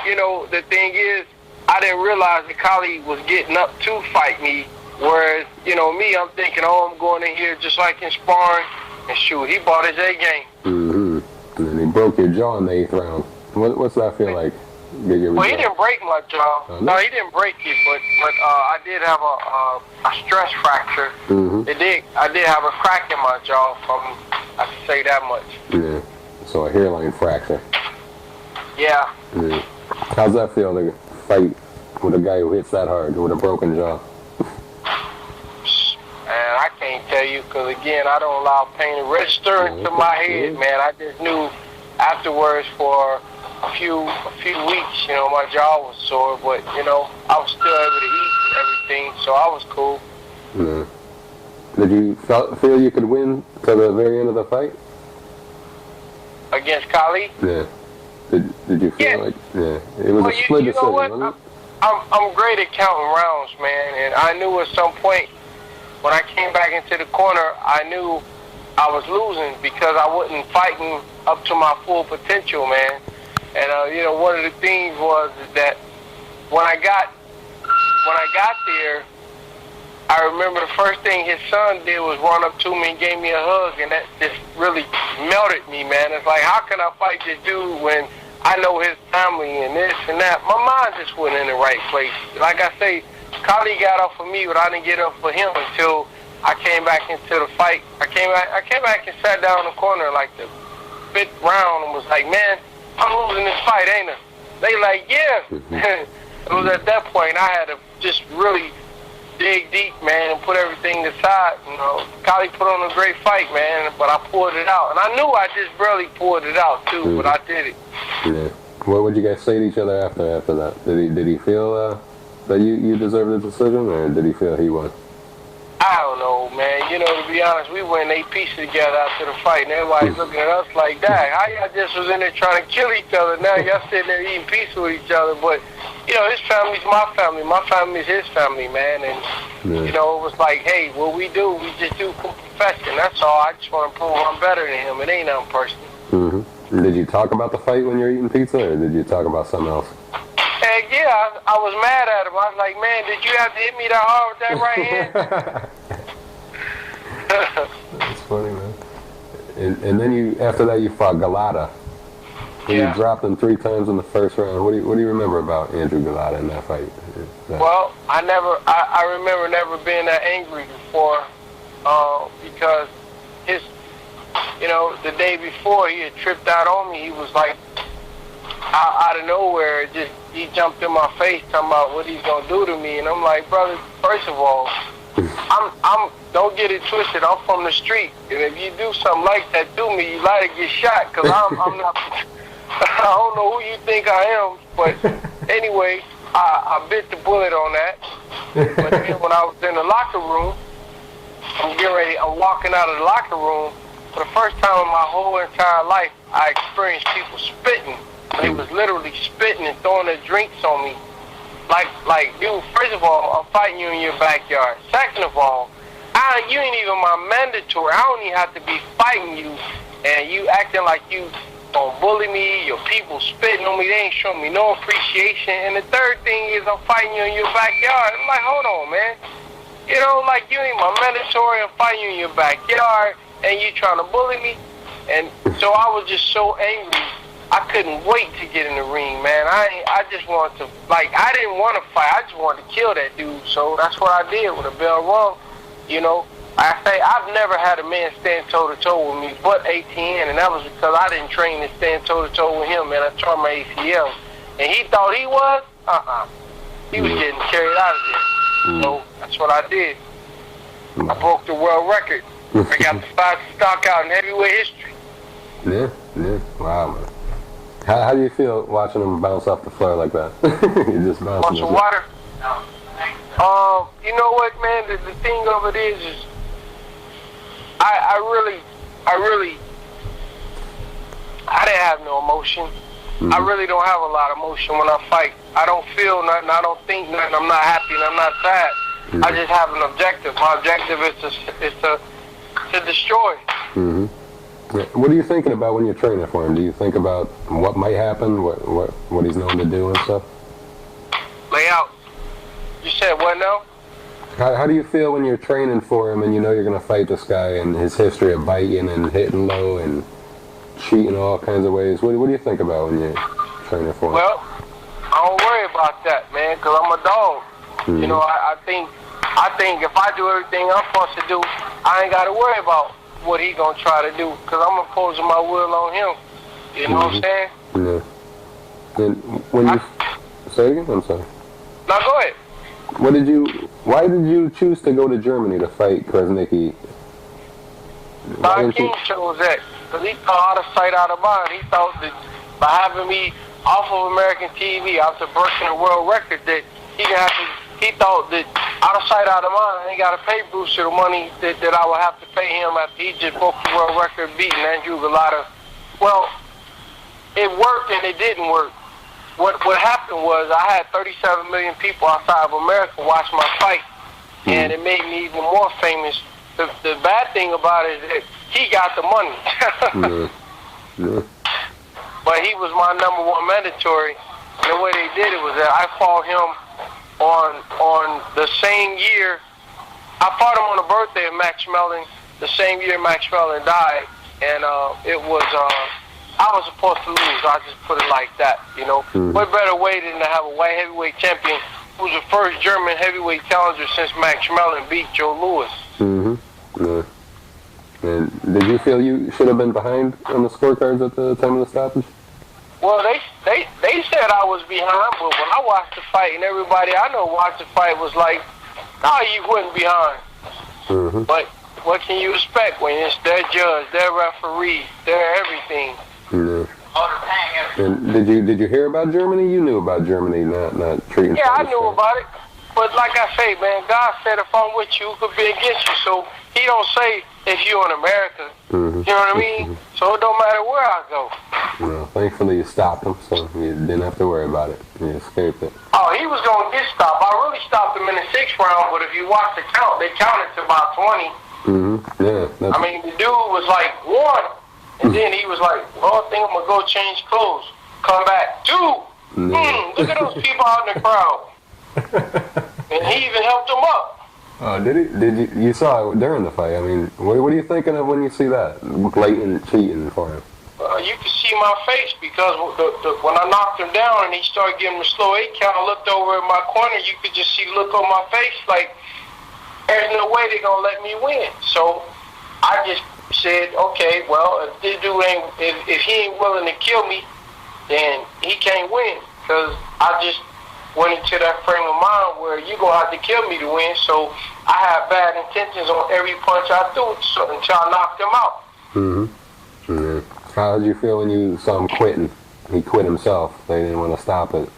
you know, the thing is, I didn't realize that Kali was getting up to fight me, whereas, you know, me, I'm thinking, oh, I'm going in here just like in sparring, and shoot, he bought his A game. And then he broke your jaw in the 8th round. What's that feel like? Well, he didn't break my jaw. No, he didn't break it, but I did have a stress fracture. I did have a crack in my jaw, I can say that much. Yeah, so a hairline fracture. Yeah. How's that feel to fight with a guy who hits that hard with a broken jaw? Man, I can't tell you, because again, I don't allow pain to register into my head, man. I just knew afterwards for a few weeks, you know, my jaw was sore, but, you know, I was still able to eat everything, so I was cool. Did you feel you could win to the very end of the fight? Against Kali? Yeah. Did you feel like, it was a split decision, wasn't it? I'm great at counting rounds, man, and I knew at some point when I came back into the corner, I knew I was losing because I wasn't fighting up to my full potential, man. And you know, one of the things was that when I got there, I remember the first thing his son did was run up to me and gave me a hug, and that just really melted me, man. It's like, how can I fight this dude when I know his family and this and that? My mind just wasn't in the right place. Like I say, Kali got up for me, but I didn't get up for him until I came back into the fight. I came back and sat down in the corner like the 5th round and was like, man, I'm losing this fight, ain't I? They like, yeah. It was at that point I had to just really dig deep, man, and put everything aside. You know, Kali put on a great fight, man, but I pulled it out. And I knew I just barely pulled it out, too, but I did it. Yeah. What would you guys say to each other after that? Did he feel that you deserved the decision, or did he feel he won? I don't know, man. You know, to be honest, we went 8 pieces together after the fight, and everybody's looking at us like that. How y'all just was in there trying to kill each other? Now y'all sitting there eating pizza with each other. But, you know, his family's my family. My family's his family, man. And, you know, it was like, hey, what we do, we just do profession. That's all. I just want to prove I'm better than him. It ain't nothing personal. Did you talk about the fight when you were eating pizza, or did you talk about something else? Heck yeah, I was mad at him. I was like, man, did you have to hit me that hard with that right hand? That's funny, man. And then after that, you fought Galata. when you dropped him 3 times in the first round. What do you remember about Andrew Golota in that fight? Well, I remember never being that angry before, because the day before he had tripped out on me. He was like, out of nowhere, he jumped in my face talking about what he's gonna do to me, and I'm like, brother, first of all, don't get it twisted. I'm from the street, and if you do something like that to me, you liable to get shot. Cause I'm not. I don't know who you think I am, but anyway, I bit the bullet on that. But then when I was in the locker room, I'm walking out of the locker room. For the first time in my whole entire life, I experienced people spitting. They was literally spitting and throwing their drinks on me. Like, dude, first of all, I'm fighting you in your backyard. Second of all, you ain't even my mandatory. I don't even have to be fighting you, and you acting like you don't bully me. Your people spitting on me. They ain't showing me no appreciation. And the third thing is I'm fighting you in your backyard. I'm like, hold on, man. Like you ain't my mandatory. I'm fighting you in your backyard, and you trying to bully me. And so I was just so angry. I couldn't wait to get in the ring, man. I just wanted to, I didn't want to fight. I just wanted to kill that dude. So that's what I did with a bell rung. I say I've never had a man stand toe-to-toe with me but ATN, and that was because I didn't train to stand toe-to-toe with him, man. I tore my ACL. And he thought he was? He was getting carried out of there. So that's what I did. I broke the world record. I got the fastest knockout in heavyweight history. Yeah. Wow, man. How do you feel watching him bounce off the floor like that? You just bouncing. Want some water? You know what, man? The thing of it is I didn't have no emotion. I really don't have a lot of emotion when I fight. I don't feel nothing. I don't think nothing. I'm not happy and I'm not sad. I just have an objective. My objective is to destroy. What are you thinking about when you're training for him? Do you think about what might happen, what he's known to do and stuff? Lay out. You said what now? How do you feel when you're training for him and you know you're going to fight this guy and his history of biting and hitting low and cheating all kinds of ways? What do you think about when you're training for him? Well, I don't worry about that, man, because I'm a dog. I think if I do everything I'm supposed to do, I ain't got to worry about what he going to try to do, because I'm imposing my will on him. You know what I'm saying? Yeah. And when you... Say it again? I'm sorry. Now, go ahead. Why did you choose to go to Germany to fight Krasnicki? Don King chose that, because he thought out of sight, out of mind. He thought that by having me off of American TV after breaking a world record, that he thought that out of sight, out of mind, I ain't got to pay Brewster the money that I would have to pay him after he just broke the world record beating Andrew Golota. Well, it worked and it didn't work. What happened was I had 37 million people outside of America watch my fight, and it made me even more famous. The bad thing about it is that he got the money. But he was my #1 mandatory, and the way they did it was that I fought him on the same year. I fought him on the birthday of Max Mellon, the same year Max Mellon died, and it was I was supposed to lose. I just put it like that, What better way than to have a white heavyweight champion who's the first German heavyweight challenger since Max Mellon beat Joe Louis. And did you feel you should have been behind on the scorecards at the time of the stoppage? Well, they said I was behind, but when I watched the fight, and everybody I know watched the fight was like, "No, you wasn't behind." But what can you expect when it's their judge, their referee, their everything? And did you hear about Germany? You knew about Germany not treating. Yeah, I knew about it. But like I say, man, God said if I'm with you, it could be against you. So he don't say if you're in America. You know what I mean? So it don't matter where I go. Well, thankfully you stopped him, so you didn't have to worry about it. You escaped it. Oh, he was going to get stopped. I really stopped him in the 6th round, but if you watch the count, they counted to about 20. Yeah. I mean, the dude was like 1. And then he was like, "Oh, I think I'm gonna go change clothes. Come back, 2. Look at those people out in the crowd." And he even helped them up. Oh, did he? Did you saw it during the fight? I mean, what are you thinking of when you see that blatant cheating for him? you could see my face because when I knocked him down and he started getting the slow 8 count, I looked over at my corner. You could just see the look on my face like there's no way they're gonna let me win. So I just said, okay, well, if this dude if he ain't willing to kill me, then he can't win. Because I just went into that frame of mind where you gonna have to kill me to win. So I had bad intentions on every punch I threw until I knocked him out. How did you feel when you saw him quitting? He quit himself. They didn't want to stop it.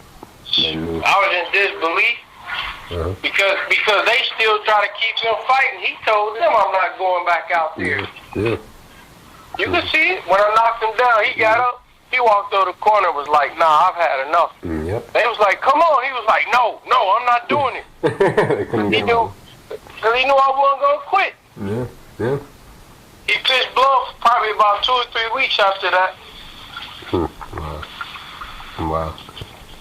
I was in disbelief. Because they still try to keep him fighting. He told them I'm not going back out there. Yeah. You can see it. When I knocked him down, he got up. He walked over the corner and was like, nah, I've had enough. Yep. They was like, come on. He was like, no, I'm not doing it. They couldn't get him. Because he knew I wasn't going to quit. Yeah. He pitched bluff probably about 2 or 3 weeks after that. Wow.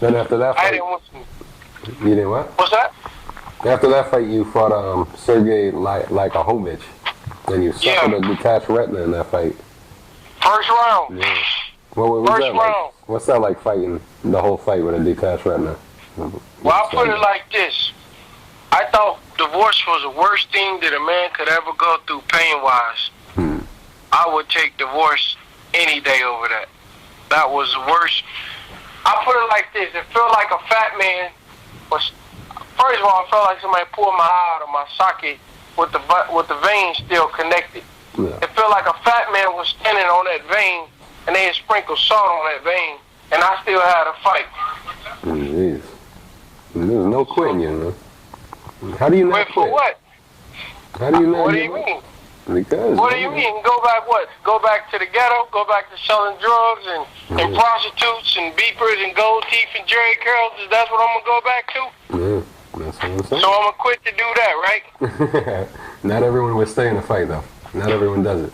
Then after that fight, you didn't what? What's that? After that fight, you fought Sergey Likahovich, and you suffered a detached retina in that fight. First round. Yeah. What was First that round. like? What's that like fighting the whole fight with a detached retina? Well, I'll put it like this. I thought divorce was the worst thing that a man could ever go through pain-wise. I would take divorce any day over that. That was the worst. I put it like this. It felt like a fat man was... First of all, I felt like somebody pulled my eye out of my socket with the vein still connected. Yeah. It felt like a fat man was standing on that vein, and they had sprinkled salt on that vein, and I still had a fight. Jeez. There's no quitting, you know. How do you not quit? For what? How do you not? What do you mean? Because. What do you mean? Go back what? Go back to the ghetto? Go back to selling drugs and prostitutes and beepers and gold teeth and jerry curls? Is that what I'm going to go back to? Yeah, that's what I'm saying. So I'm going to quit to do that, right? Not everyone would stay in a fight, though. Not everyone does it.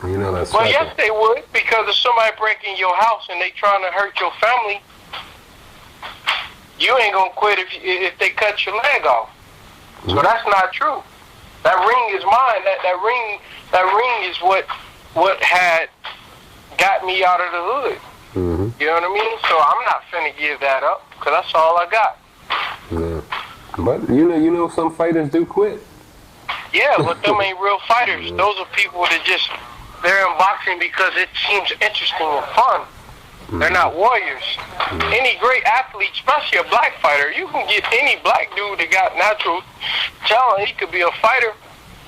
You know that's. Well, yes, they would, because if somebody breaking your house and they trying to hurt your family, you ain't going to quit if they cut your leg off. So that's not true. That ring is mine. That ring is what had got me out of the hood. You know what I mean? So I'm not finna give that up because that's all I got. Yeah. But you know, some fighters do quit. Yeah, but them ain't real fighters. Those are people that they're in boxing because it seems interesting and fun. They're not warriors. Any great athlete, especially a black fighter, you can get any black dude that got natural talent. He could be a fighter.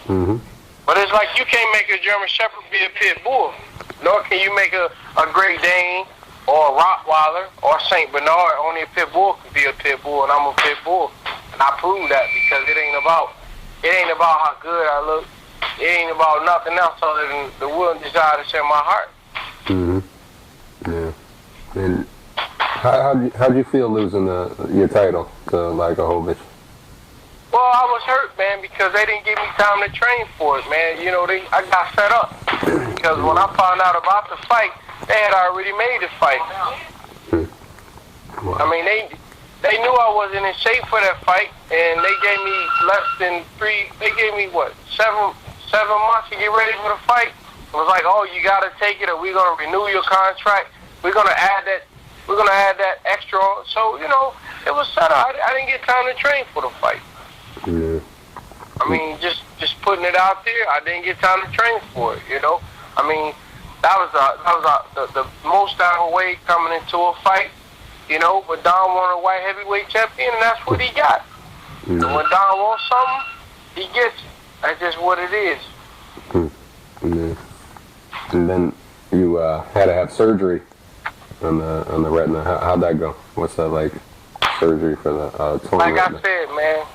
But it's like you can't make a German Shepherd be a pit bull. Nor can you make a Great Dane or a Rottweiler or Saint Bernard. Only a pit bull can be a pit bull, and I'm a pit bull. And I prove that because it ain't about how good I look. It ain't about nothing else other than the will and desire that's in my heart. Yeah. And how'd you feel losing your title to Likahovich? Well, I was hurt, man, because they didn't give me time to train for it, man. You know, I got fed up because when I found out about the fight, they had already made the fight. Wow. I mean, they knew I wasn't in shape for that fight, and they gave me less than 3. They gave me what 7 months to get ready for the fight. It was like, oh, you got to take it, or we're gonna renew your contract. We're gonna add that extra on. So it was set up. I didn't get time to train for the fight. Yeah. I mean, just putting it out there. I didn't get time to train for it. I mean, that was the most overweight coming into a fight. But Don wanted a white heavyweight champion, and that's what he got. And when Don wants something, he gets it. That's just what it is. And then you had to have surgery on the retina. How'd that go? What's that like? Surgery for the torn like retina? I said, man,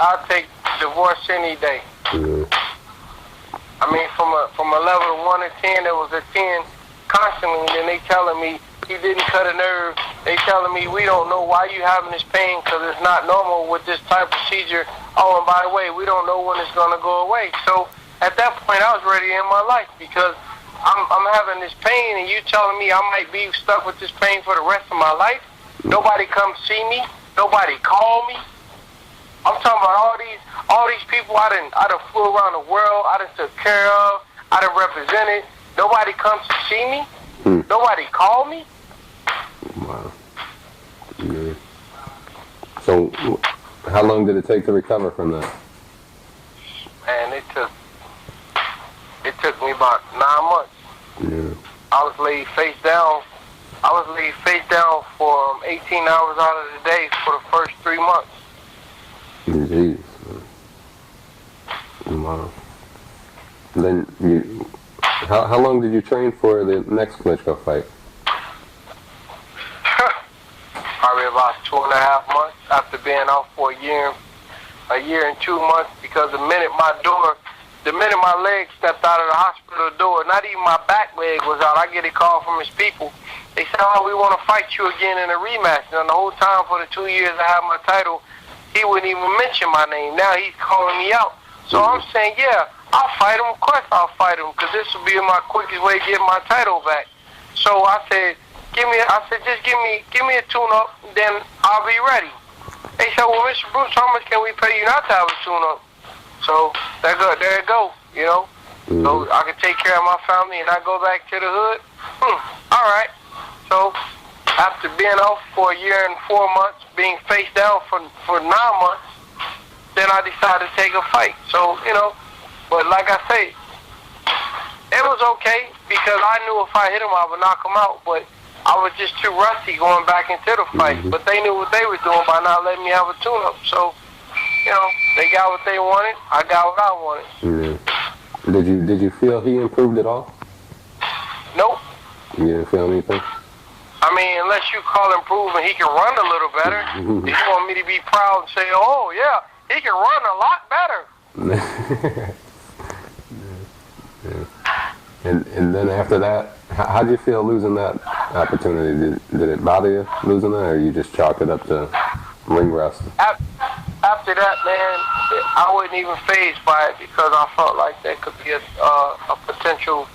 I'll take divorce any day. I mean, from a level of 1 to 10, there was a 10 constantly, and then they telling me he didn't cut a nerve. They telling me we don't know why you having this pain because it's not normal with this type of procedure. Oh, and by the way, we don't know when it's gonna go away. So at that point, I was ready to end my life because I'm having this pain, and you telling me I might be stuck with this pain for the rest of my life. Nobody come see me. Nobody call me. I'm talking about all these people I done flew around the world. I done took care of. I done represented. Nobody comes to see me. Nobody called me. Wow. Yeah. So, how long did it take to recover from that? Man, it took me about 9 months. Yeah. I was laid face down. I was laid face down for 18 hours out of the day for the first 3 months. Jeez. Wow. Then how long did you train for the next Klitschko fight? Probably about 2.5 months after being off for a year and 2 months, because the minute my leg stepped out of the hospital door, not even my back leg was out, I get a call from his people. They said, "Oh, we want to fight you again in a rematch." And the whole time for the 2 years I had my title, he wouldn't even mention my name. Now he's calling me out. So I'm saying, yeah, I'll fight him. Of course I'll fight him, because this will be my quickest way to get my title back. So I said, just give me a tune-up, then I'll be ready. They said, "Well, Mr. Bruce, how much can we pay you not to have a tune-up?" So there it go, you know. So I can take care of my family and I go back to the hood. All right. So after being off for a year and 4 months, being face down for 9 months, then I decided to take a fight. So, you know, but like I say, it was okay, because I knew if I hit him, I would knock him out. But I was just too rusty going back into the fight. But they knew what they were doing by not letting me have a tune-up. So, you know, they got what they wanted. I got what I wanted. Did you feel he improved at all? Nope. You didn't feel anything? I mean, unless you call improvement, he can run a little better. If you want me to be proud and say, "Oh, yeah, he can run a lot better." And then after that, how did you feel losing that opportunity? Did it bother you losing that, or you just chalked it up to ring rust? After that, man, I wasn't even fazed by it, because I felt like there could be a potential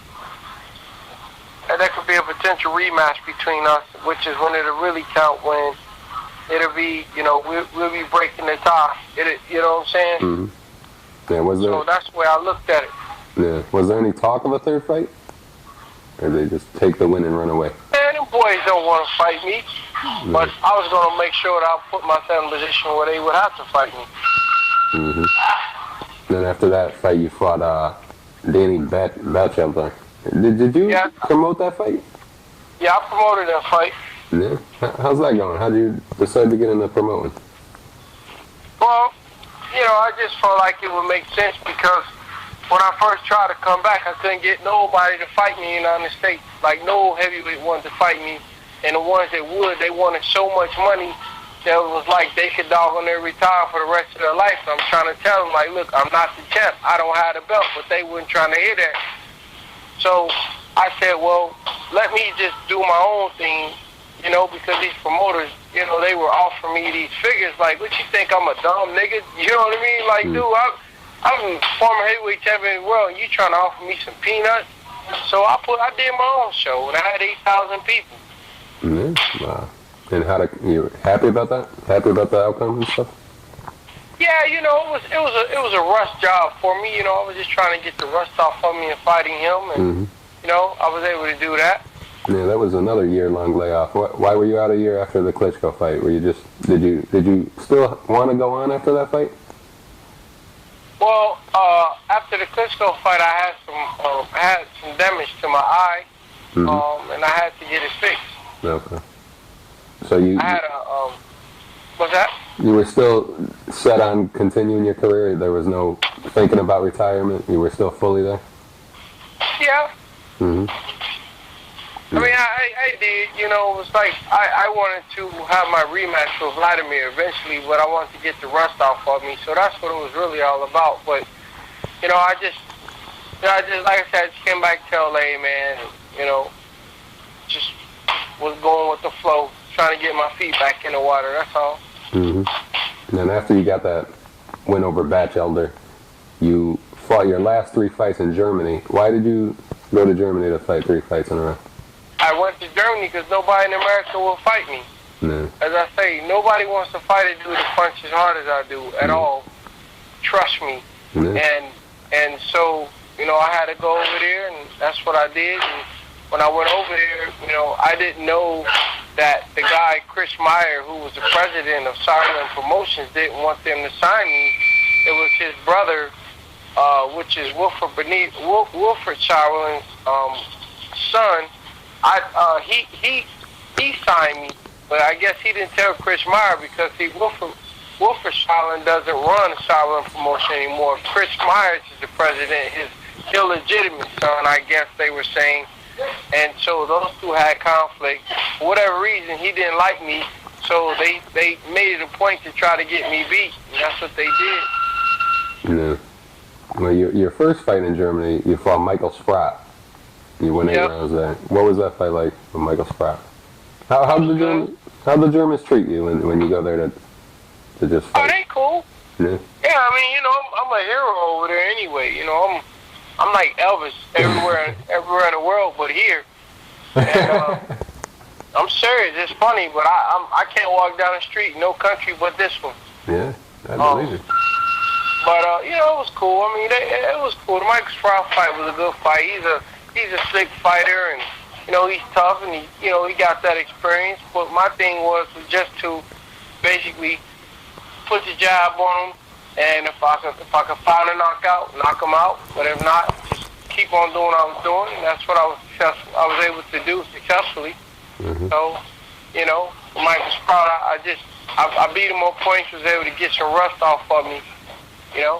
rematch between us, which is when it'll really count, when it'll be, you know, we'll be breaking the tie. You know what I'm saying? Yeah, so that's the way I looked at it. Yeah. Was there any talk of a third fight? Or did they just take the win and run away? Man, them boys don't want to fight me. But I was going to make sure that I put myself in a position where they would have to fight me. Then after that fight, you fought Danny Batchelder. Did you promote that fight? Yeah, I promoted that fight. Yeah. How's that going? How did you decide to get into promoting? Well, you know, I just felt like it would make sense, because when I first tried to come back, I couldn't get nobody to fight me in the United States. Like, no heavyweight wanted to fight me. And the ones that would, they wanted so much money that it was like they could dog on their retire for the rest of their life. So I'm trying to tell them, like, look, I'm not the champ. I don't have the belt. But they weren't trying to hear that. So I said, well, let me just do my own thing, you know, because these promoters, you know, they were offering me these figures. Like, what you think, I'm a dumb nigga? You know what I mean? Like, dude, I'm a former heavyweight champion in the world, and you trying to offer me some peanuts? So I did my own show, and I had 8,000 people. Wow. And you happy about that? Happy about the outcome and stuff? Yeah, you know, it was a rush job for me. You know, I was just trying to get the rust off of me and fighting him, and you know, I was able to do that. Yeah, that was another year-long layoff. Why were you out a year after the Klitschko fight? Were you just did you still want to go on after that fight? Well, after the Klitschko fight, I had some damage to my eye, and I had to get it fixed. Okay. So I had what's that? You were still set on continuing your career? There was no thinking about retirement? You were still fully there? Yeah. I mean, I did. You know, it was like I wanted to have my rematch with Vladimir eventually, but I wanted to get the rust off of me. So that's what it was really all about. But, you know, I just like I said, I just came back to LA, man. And, you know, just was going with the flow, trying to get my feet back in the water. That's all. And then after you got that win over Batchelder, you fought your last 3 fights in Germany. Why did you go to Germany to fight 3 fights in a row? I went to Germany because nobody in America will fight me. As I say, nobody wants to fight a dude that punches as hard as I do at all. Trust me. And so, you know, I had to go over there, and that's what I did. And when I went over there, I didn't know that the guy, Chris Meyer, who was the president of Silent Promotions, didn't want them to sign me. It was his brother, which is Wilfred Chamberlain's son. He signed me, but I guess he didn't tell Chris Meyer because Wilfred Chamberlain doesn't run Silent Promotion anymore. Chris Myers is the president, his illegitimate son, I guess they were saying. And so those two had conflict. For whatever reason, he didn't like me, so they made it a point to try to get me beat, and that's what they did. Yeah. Well, your first fight in Germany, you fought Michael Sprott. You won 8 rounds there. What was that fight like with Michael Sprott? How did the Germans treat you when you go there to just fight? Oh, they cool. Yeah. Yeah, I mean, I'm a hero over there anyway. I'm like Elvis everywhere in the world, but here. And, I'm serious. It's funny, but I can't walk down the street in no country but this one. Yeah, I believe it. But it was cool. I mean, it was cool. The Michael Sprott fight was a good fight. He's a slick fighter, and he's tough, and he got that experience. But my thing was just to basically put the jab on him, and if I could find a knockout, knock him out. But if not, just keep on doing what I was doing. And that's what I was able to do successfully. Mm-hmm. So, Michael Sprott, I beat him on points, was able to get some rust off of me. Yeah.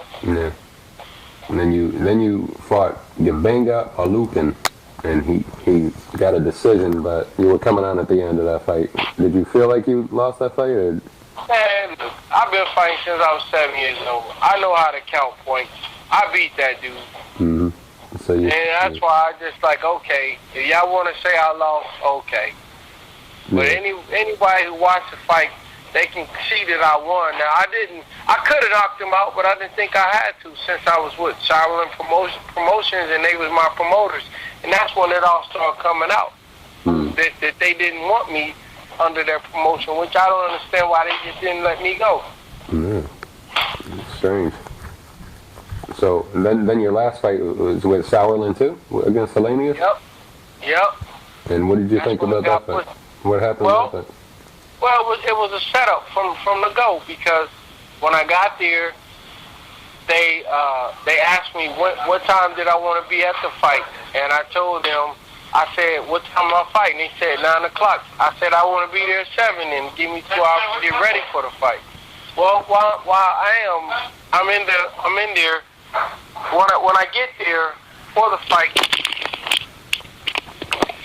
And then you fought Gabenga Alukin, and he got a decision, but you were coming on at the end of that fight. Did you feel like you lost that fight? Or? Man, look, I've been fighting since I was 7 years old. I know how to count points. I beat that dude. Mm-hmm. So and that's why I just like, okay, if y'all want to say I lost, okay. But anybody who watched the fight, they can see that I won. Now, I could have knocked him out, but I didn't think I had to since I was with Silent Promotions, and they was my promoters. And that's when it all started coming out, that they didn't want me under their promotion, which I don't understand why they just didn't let me go. Yeah, it's strange. So then your last fight was with Sauerland too, against Hellenius? Yep. And what did you think about that fight? What happened with that? Well, it was a setup from the go, because when I got there, they asked me what time did I want to be at the fight, and I told them, I said, what time am I fighting? They said 9 o'clock. I said I want to be there at 7 and give me 2 hours to get ready for the fight. Well, while I'm in there. When I get there for the fight,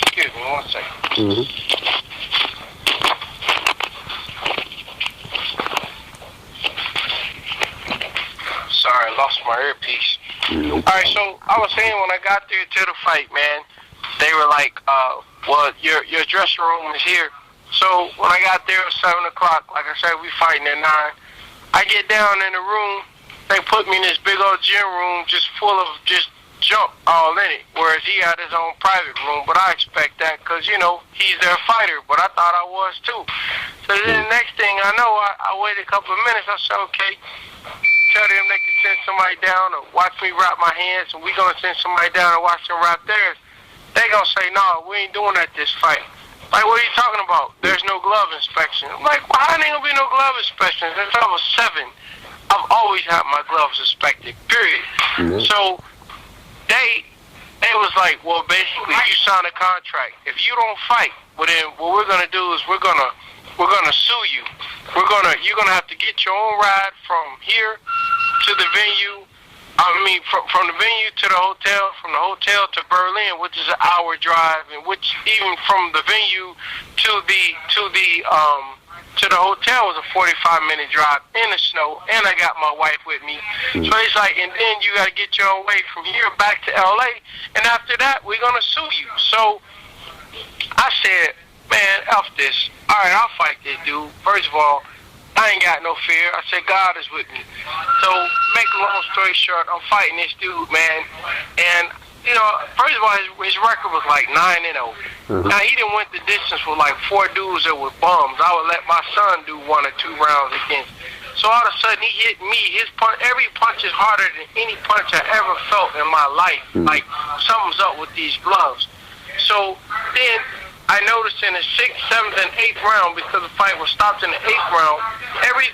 excuse me 1 second. Mm-hmm. Sorry, I lost my earpiece. Nope. All right, so I was saying when I got there to the fight, man, they were like, well, your dressing room is here. So when I got there at 7 o'clock, like I said, we fighting at 9. I get down in the room, they put me in this big old gym room just full of just junk all in it, whereas he had his own private room. But I expect that because, he's their fighter, but I thought I was too. So then the next thing I know, I waited a couple of minutes. I said, okay, tell them they can send somebody down or watch me wrap my hands, and we're going to send somebody down and watch them wrap theirs. They going to say, no, we ain't doing that this fight. Like, what are you talking about? There's no glove inspection. I'm like, why ain't going to be no glove inspection? Since I was 7, I've always had my gloves inspected, period. Mm-hmm. So they was like, well, basically, you sign a contract. If you don't fight, well, then what we're going to do is we're gonna sue you. You're gonna have to get your own ride from here to the venue. From the venue to the hotel, from the hotel to Berlin, which is an hour drive, and which even from the venue to the hotel was a 45-minute drive in the snow, and I got my wife with me. So it's like, and then you got to get your own way from here back to LA, and after that, we're going to sue you. So I said, man, F this. All right, I'll fight this dude. First of all, I ain't got no fear. I said, God is with me. So, make a long story short, I'm fighting this dude, man. And, first of all, his record was like 9-0. Mm-hmm. Now, he didn't went the distance with like 4 dudes that were bums. I would let my son do 1 or 2 rounds against. So, all of a sudden, he hit me. His punch, every punch is harder than any punch I ever felt in my life. Mm-hmm. Like, something's up with these gloves. So then I noticed in the 6th, 7th, and 8th round, because the fight was stopped in the 8th round,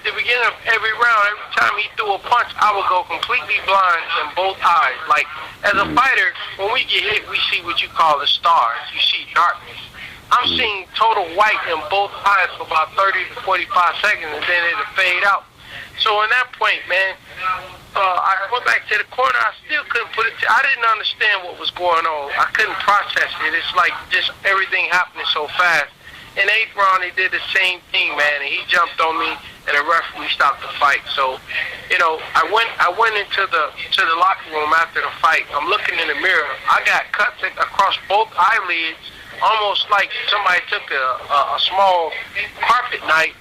the beginning of every round, every time he threw a punch, I would go completely blind in both eyes. Like, as a fighter, when we get hit, we see what you call the stars. You see darkness. I'm seeing total white in both eyes for about 30 to 45 seconds, and then it'll fade out. So in that point, man, I went back to the corner. I still couldn't put it. I didn't understand what was going on. I couldn't process it. It's like just everything happening so fast. In the 8th round, he did the same thing, man, and he jumped on me, and the referee stopped the fight. So, you know, I went into the locker room after the fight. I'm looking in the mirror. I got cuts across both eyelids, almost like somebody took a small carpet knife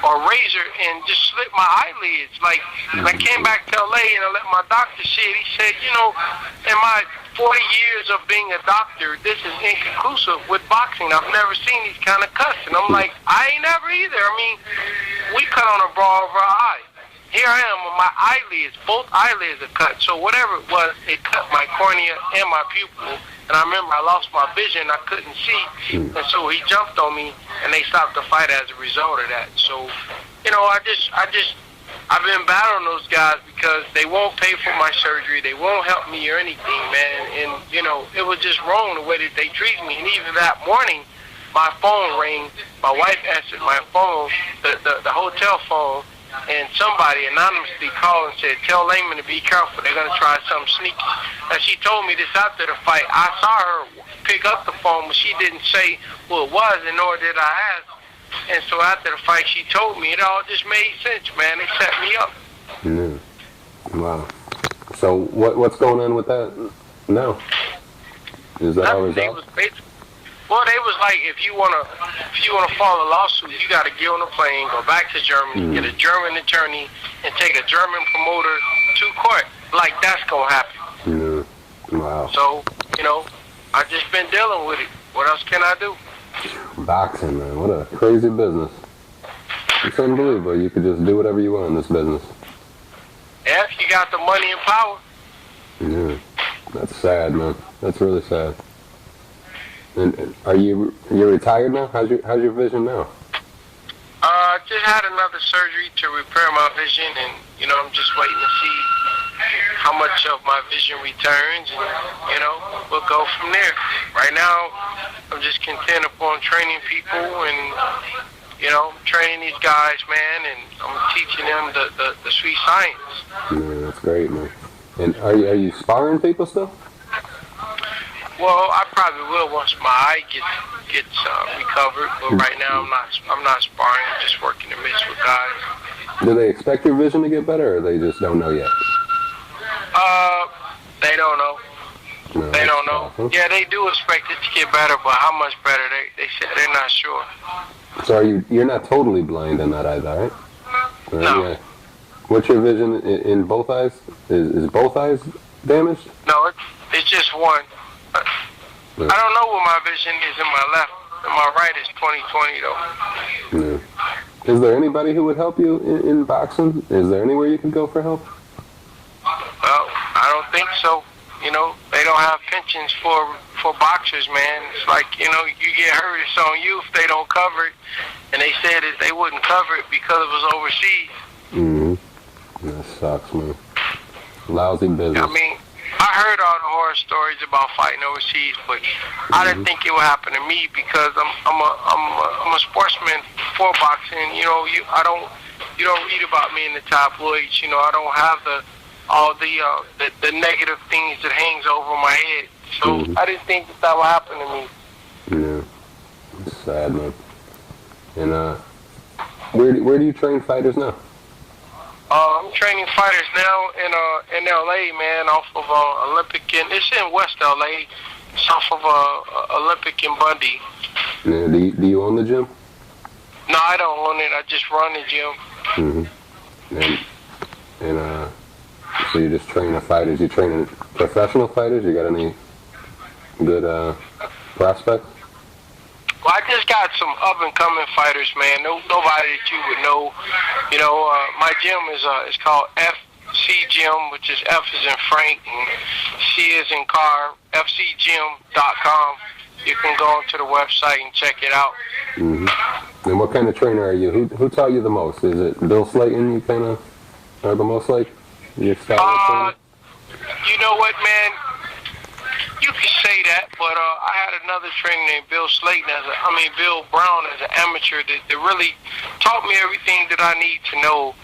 or razor and just slit my eyelids. Like, I came back to LA and I let my doctor see it. He said, you know, in my 40 years of being a doctor, this is inconclusive with boxing. I've never seen these kind of cuts. And I'm like, I ain't never either. I mean, we cut on a bra over our eye. Here I am with my eyelids, both eyelids are cut. So whatever it was, it cut my cornea and my pupil. And I remember I lost my vision. I couldn't see. And so he jumped on me, and they stopped the fight as a result of that. So, you know, I've been battling those guys because they won't pay for my surgery. They won't help me or anything, man. And, you know, it was just wrong the way that they treated me. And even that morning, my phone rang. My wife answered my phone, the hotel phone, and somebody anonymously called and said, tell Lamon to be careful. They're going to try something sneaky. And she told me this after the fight. I saw her pick up the phone, but she didn't say who it was, and nor did I ask. And so after the fight, she told me. It all just made sense, man. They set me up. Wow. So what's going on with that now? Is that all resolved? Well, they was like, if you wanna file a lawsuit, you got to get on a plane, go back to Germany, get a German attorney, and take a German promoter to court. Like, that's gonna happen. Wow. So, you know, I just been dealing with it. What else can I do? Boxing, man. What a crazy business. It's unbelievable. You could just do whatever you want in this business. Yeah, if you got the money and power. Yeah. That's sad, man. That's really sad. And are you're retired now? How's your vision now? Just had another surgery to repair my vision, and, you know, I'm just waiting to see how much of my vision returns, and, you know, we'll go from there. Right now, I'm just content upon training people and, you know, training these guys, man, and I'm teaching them the sweet science. Yeah, that's great, man. And are you sparring people still? Well, I probably will once my eye gets recovered, but right now I'm not sparring. I'm just working the mix with guys. Do they expect your vision to get better, or they just don't know yet? They don't know. No, They don't know. awful. Yeah, they do expect it to get better, but how much better? They said they're not sure. So you're not totally blind in that eye, though, right? No. Yeah. What's your vision in both eyes? Is both eyes damaged? No, it's just one. I don't know what my vision is in my left. In my right is 20/20 though. Yeah. Is there anybody who would help you in boxing? Is there anywhere you can go for help? Well, I don't think so. You know, they don't have pensions for boxers, man. It's like, you know, you get hurt, it's on you if they don't cover it. And they said that they wouldn't cover it because it was overseas. That sucks, man. Lousy business. I mean, I heard all the horror stories about fighting overseas, but I didn't think it would happen to me because I'm a sportsman for boxing. You know, you don't read about me in the tabloids. You know, I don't have all the negative things that hangs over my head. So I didn't think that would happen to me. Yeah, it's sad, man. And where do you train fighters now? I'm training fighters now in LA, man, off of Olympic. It's in West LA. It's off of Olympic and Bundy. Yeah, do you own the gym? No, I don't own it. I just run the gym. And so you just train the fighters. You train professional fighters? You got any good prospects? Well, I just got some up-and-coming fighters, man. Nobody that you would know. You know, my gym is called FC Gym, which is F is in Frank and C is in car, fcgym.com. you can go onto the website and check it out. Mm-hmm. And what kind of trainer are you? Who taught you the most? Is it Bill Slayton you kind of are the most like? Your style of trainer? You know what, man? You can say that, but I had another trainer named Bill Slayton, Bill Brown as an amateur that really taught me everything that I need to know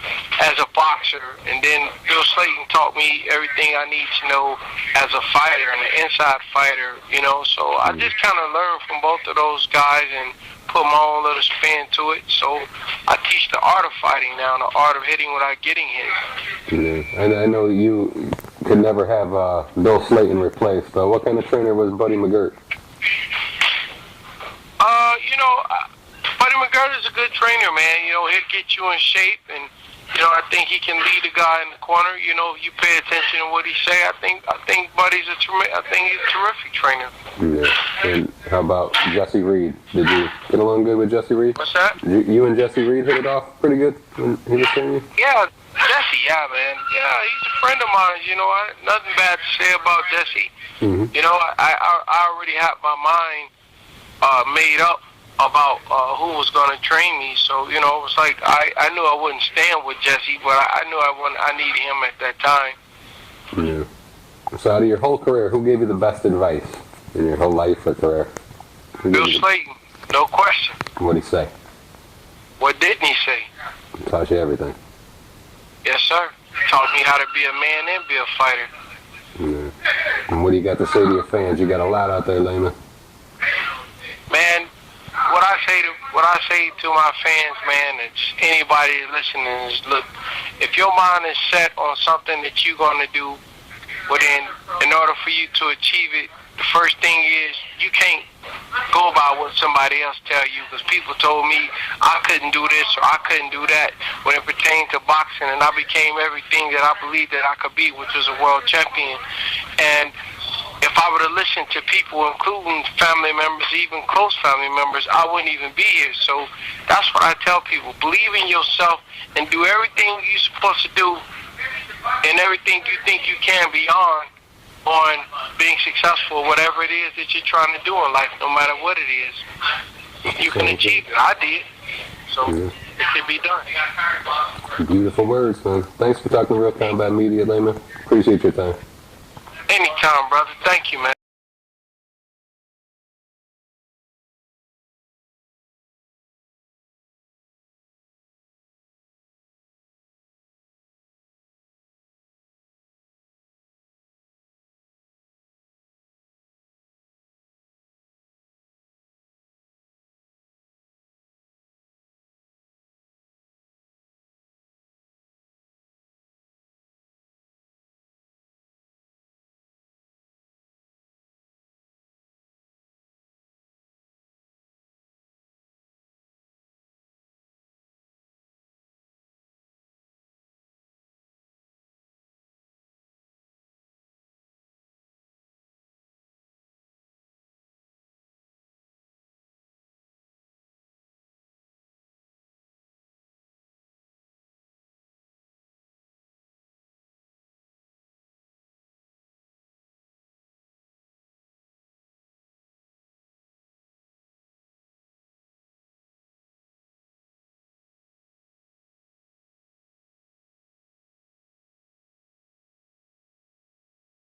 as a boxer. And then Bill Slayton taught me everything I need to know as a fighter and an inside fighter, you know. So I just kind of learned from both of those guys and put my own little spin to it. So I teach the art of fighting now, the art of hitting without getting hit. Yeah. And I know you could never have Bill Slayton replaced, but what kind of trainer was Buddy McGirt? Buddy McGirt is a good trainer, man. You know, he'll get you in shape, and you know, I think he can lead a guy in the corner. You know, if you pay attention to what he say, I think Buddy's he's a terrific trainer. Yeah. And how about Jesse Reed? Did you get along good with Jesse Reed? What's that? You and Jesse Reed hit it off pretty good when he was training you? Yeah, Jesse, yeah, man. Yeah, he's a friend of mine. You know, nothing bad to say about Jesse. Mm-hmm. You know, I already had my mind made up about who was going to train me. So, you know, it was like I knew I wouldn't stand with Jesse, but I knew I needed him at that time. Yeah. So out of your whole career, who gave you the best advice in your whole life or career? Bill Slayton, no question. What'd he say? What didn't he say? Taught you everything. Yes, sir. Taught me how to be a man and be a fighter. Yeah. And what do you got to say to your fans? You got a lot out there, Lamon. Man, what I say to my fans, man, it's anybody listening is, look, if your mind is set on something that you're going to do, well then, in order for you to achieve it, the first thing is you can't go by what somebody else tell you, because people told me I couldn't do this or I couldn't do that when it pertained to boxing, and I became everything that I believed that I could be, which was a world champion. And if I were to listen to people, including family members, even close family members, I wouldn't even be here. So that's what I tell people. Believe in yourself and do everything you're supposed to do and everything you think you can beyond on being successful, whatever it is that you're trying to do in life, no matter what it is. You can achieve it. I did. So it can be done. Beautiful words, man. Thanks for talking to Real Combat Media, Lamon. Appreciate your time. Anytime, brother. Thank you, man.